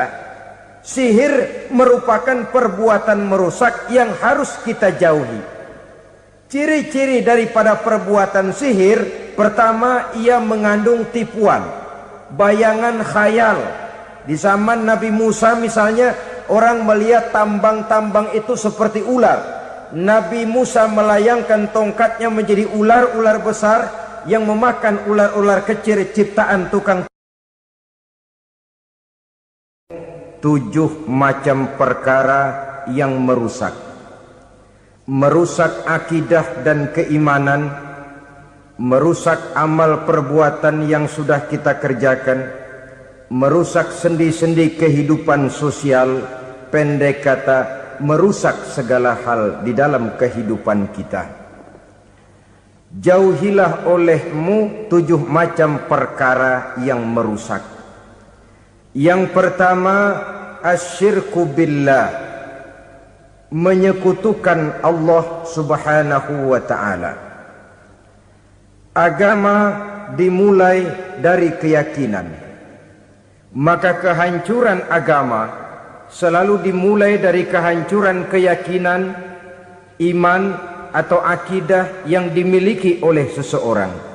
sihir merupakan perbuatan merusak yang harus kita jauhi. Ciri-ciri daripada perbuatan sihir, pertama, ia mengandung tipuan, bayangan khayal. Di zaman Nabi Musa misalnya, orang melihat tambang-tambang itu seperti ular. Nabi Musa melayangkan tongkatnya menjadi ular-ular besar yang memakan ular-ular kecil ciptaan tukang. 7 macam perkara yang merusak akidah dan keimanan, merusak amal perbuatan yang sudah kita kerjakan, merusak sendi-sendi kehidupan sosial, pendek kata, merusak segala hal di dalam kehidupan kita. Jauhilah olehmu 7 macam perkara yang merusak. Yang pertama, asyirku billah, menyekutukan Allah Subhanahu wa ta'ala. Agama dimulai dari keyakinan, maka kehancuran agama selalu dimulai dari kehancuran keyakinan, iman atau akidah yang dimiliki oleh seseorang.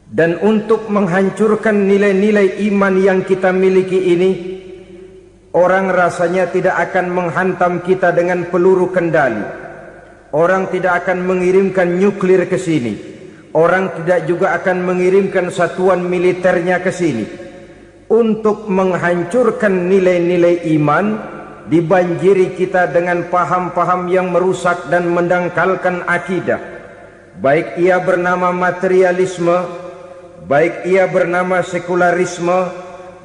Dan untuk menghancurkan nilai-nilai iman yang kita miliki ini, orang rasanya tidak akan menghantam kita dengan peluru kendali. Orang tidak akan mengirimkan nuklir ke sini. Orang tidak juga akan mengirimkan satuan militernya ke sini. Untuk menghancurkan nilai-nilai iman, dibanjiri kita dengan paham-paham yang merusak dan mendangkalkan akidah. Baik ia bernama materialisme, baik ia bernama sekularisme,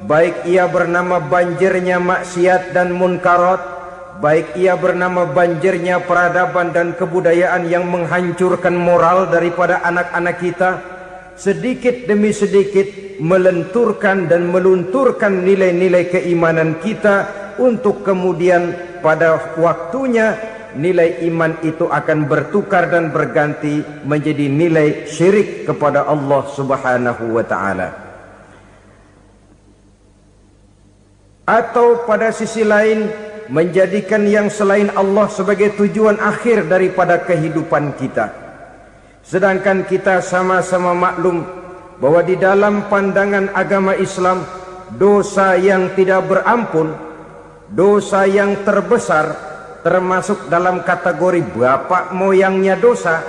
baik ia bernama banjirnya maksiat dan munkarat, baik ia bernama banjirnya peradaban dan kebudayaan yang menghancurkan moral daripada anak-anak kita, sedikit demi sedikit melenturkan dan melunturkan nilai-nilai keimanan kita, untuk kemudian pada waktunya nilai iman itu akan bertukar dan berganti menjadi nilai syirik kepada Allah Subhanahu wa ta'ala. Atau pada sisi lain, menjadikan yang selain Allah sebagai tujuan akhir daripada kehidupan kita. Sedangkan kita sama-sama maklum bahwa di dalam pandangan agama Islam, dosa yang tidak berampun, dosa yang terbesar, termasuk dalam kategori bapak moyangnya dosa,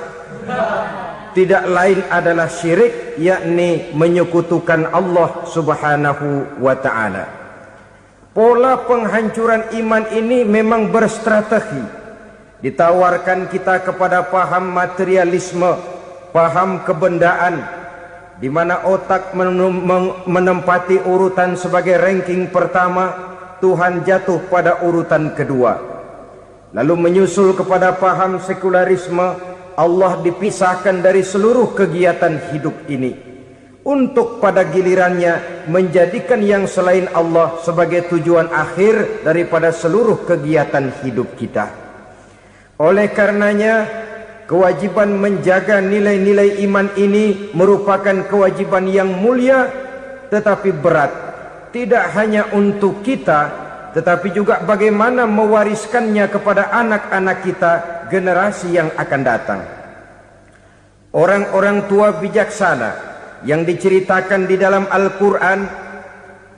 tidak lain adalah syirik, yakni menyekutukan Allah Subhanahu wa ta'ala. Pola penghancuran iman ini memang berstrategi. Ditawarkan kita kepada paham materialisme, paham kebendaan, di mana otak menempati urutan sebagai ranking pertama, Tuhan jatuh pada urutan kedua. Lalu menyusul kepada paham sekularisme, Allah dipisahkan dari seluruh kegiatan hidup ini, untuk pada gilirannya menjadikan yang selain Allah sebagai tujuan akhir daripada seluruh kegiatan hidup kita. Oleh karenanya, kewajiban menjaga nilai-nilai iman ini merupakan kewajiban yang mulia tetapi berat, tidak hanya untuk kita, tetapi juga bagaimana mewariskannya kepada anak-anak kita, generasi yang akan datang. Orang-orang tua bijaksana yang diceritakan di dalam Al-Quran,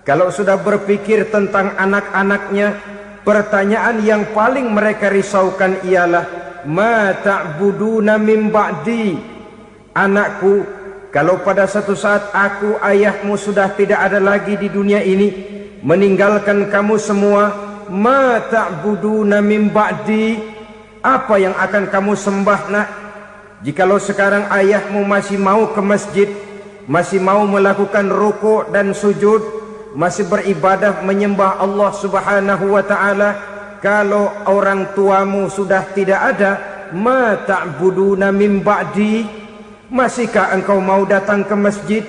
kalau sudah berpikir tentang anak-anaknya, pertanyaan yang paling mereka risaukan ialah, ma ta'buduna min ba'di. Anakku, kalau pada satu saat aku, ayahmu sudah tidak ada lagi di dunia ini, meninggalkan kamu semua, ma ta'buduna min ba'di, apa yang akan kamu sembah nak? Jikalau sekarang ayahmu masih mau ke masjid, masih mau melakukan rukuk dan sujud, masih beribadah menyembah Allah Subhanahu wa ta'ala, kalau orang tuamu sudah tidak ada, ma ta'buduna min ba'di, masihkah engkau mau datang ke masjid?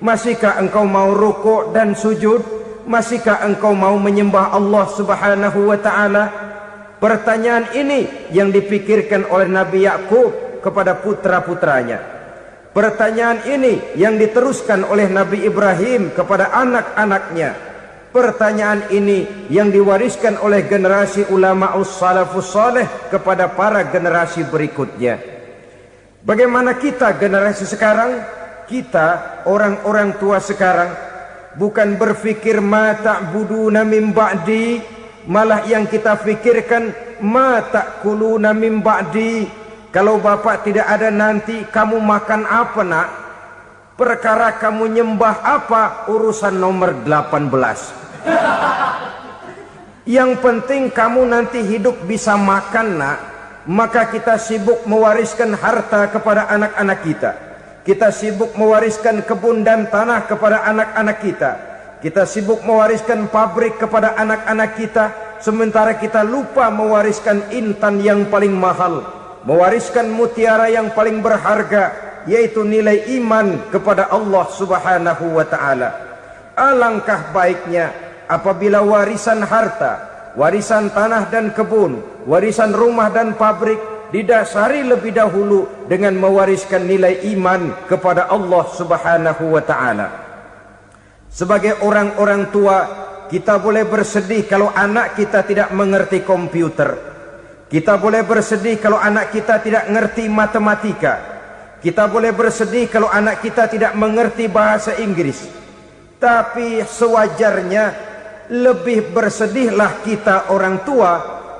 Masihkah engkau mau rukuk dan sujud? Masihkah engkau mau menyembah Allah Subhanahu wa ta'ala? Pertanyaan ini yang dipikirkan oleh Nabi Yakub kepada putra-putranya. Pertanyaan ini yang diteruskan oleh Nabi Ibrahim kepada anak-anaknya. Pertanyaan ini yang diwariskan oleh generasi ulama salafus saleh kepada para generasi berikutnya. Bagaimana kita generasi sekarang? Kita orang-orang tua sekarang bukan berfikir ma ta'buduna min ba'di, malah yang kita fikirkan ma ta'kuluna min ba'di. Kalau bapak tidak ada nanti kamu makan apa nak? Perkara kamu nyembah apa, urusan nomor 18. Yang penting kamu nanti hidup bisa makan nak. Maka kita sibuk mewariskan harta kepada anak-anak kita. Kita sibuk mewariskan kebun dan tanah kepada anak-anak kita. Kita sibuk mewariskan pabrik kepada anak-anak kita, sementara kita lupa mewariskan intan yang paling mahal, mewariskan mutiara yang paling berharga, yaitu nilai iman kepada Allah Subhanahu wa ta'ala. Alangkah baiknya apabila warisan harta, warisan tanah dan kebun, warisan rumah dan pabrik didasari lebih dahulu dengan mewariskan nilai iman kepada Allah Subhanahu wa ta'ala. Sebagai orang-orang tua, kita boleh bersedih kalau anak kita tidak mengerti komputer. Kita boleh bersedih kalau anak kita tidak mengerti matematika. Kita boleh bersedih kalau anak kita tidak mengerti bahasa Inggris. Tapi sewajarnya lebih bersedihlah kita orang tua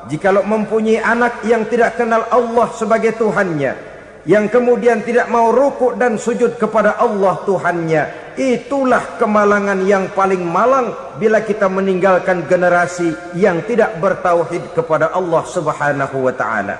jikalau mempunyai anak yang tidak kenal Allah sebagai Tuhannya, yang kemudian tidak mau rukuk dan sujud kepada Allah Tuhannya. Itulah kemalangan yang paling malang bila kita meninggalkan generasi yang tidak bertauhid kepada Allah Subhanahu wa ta'ala.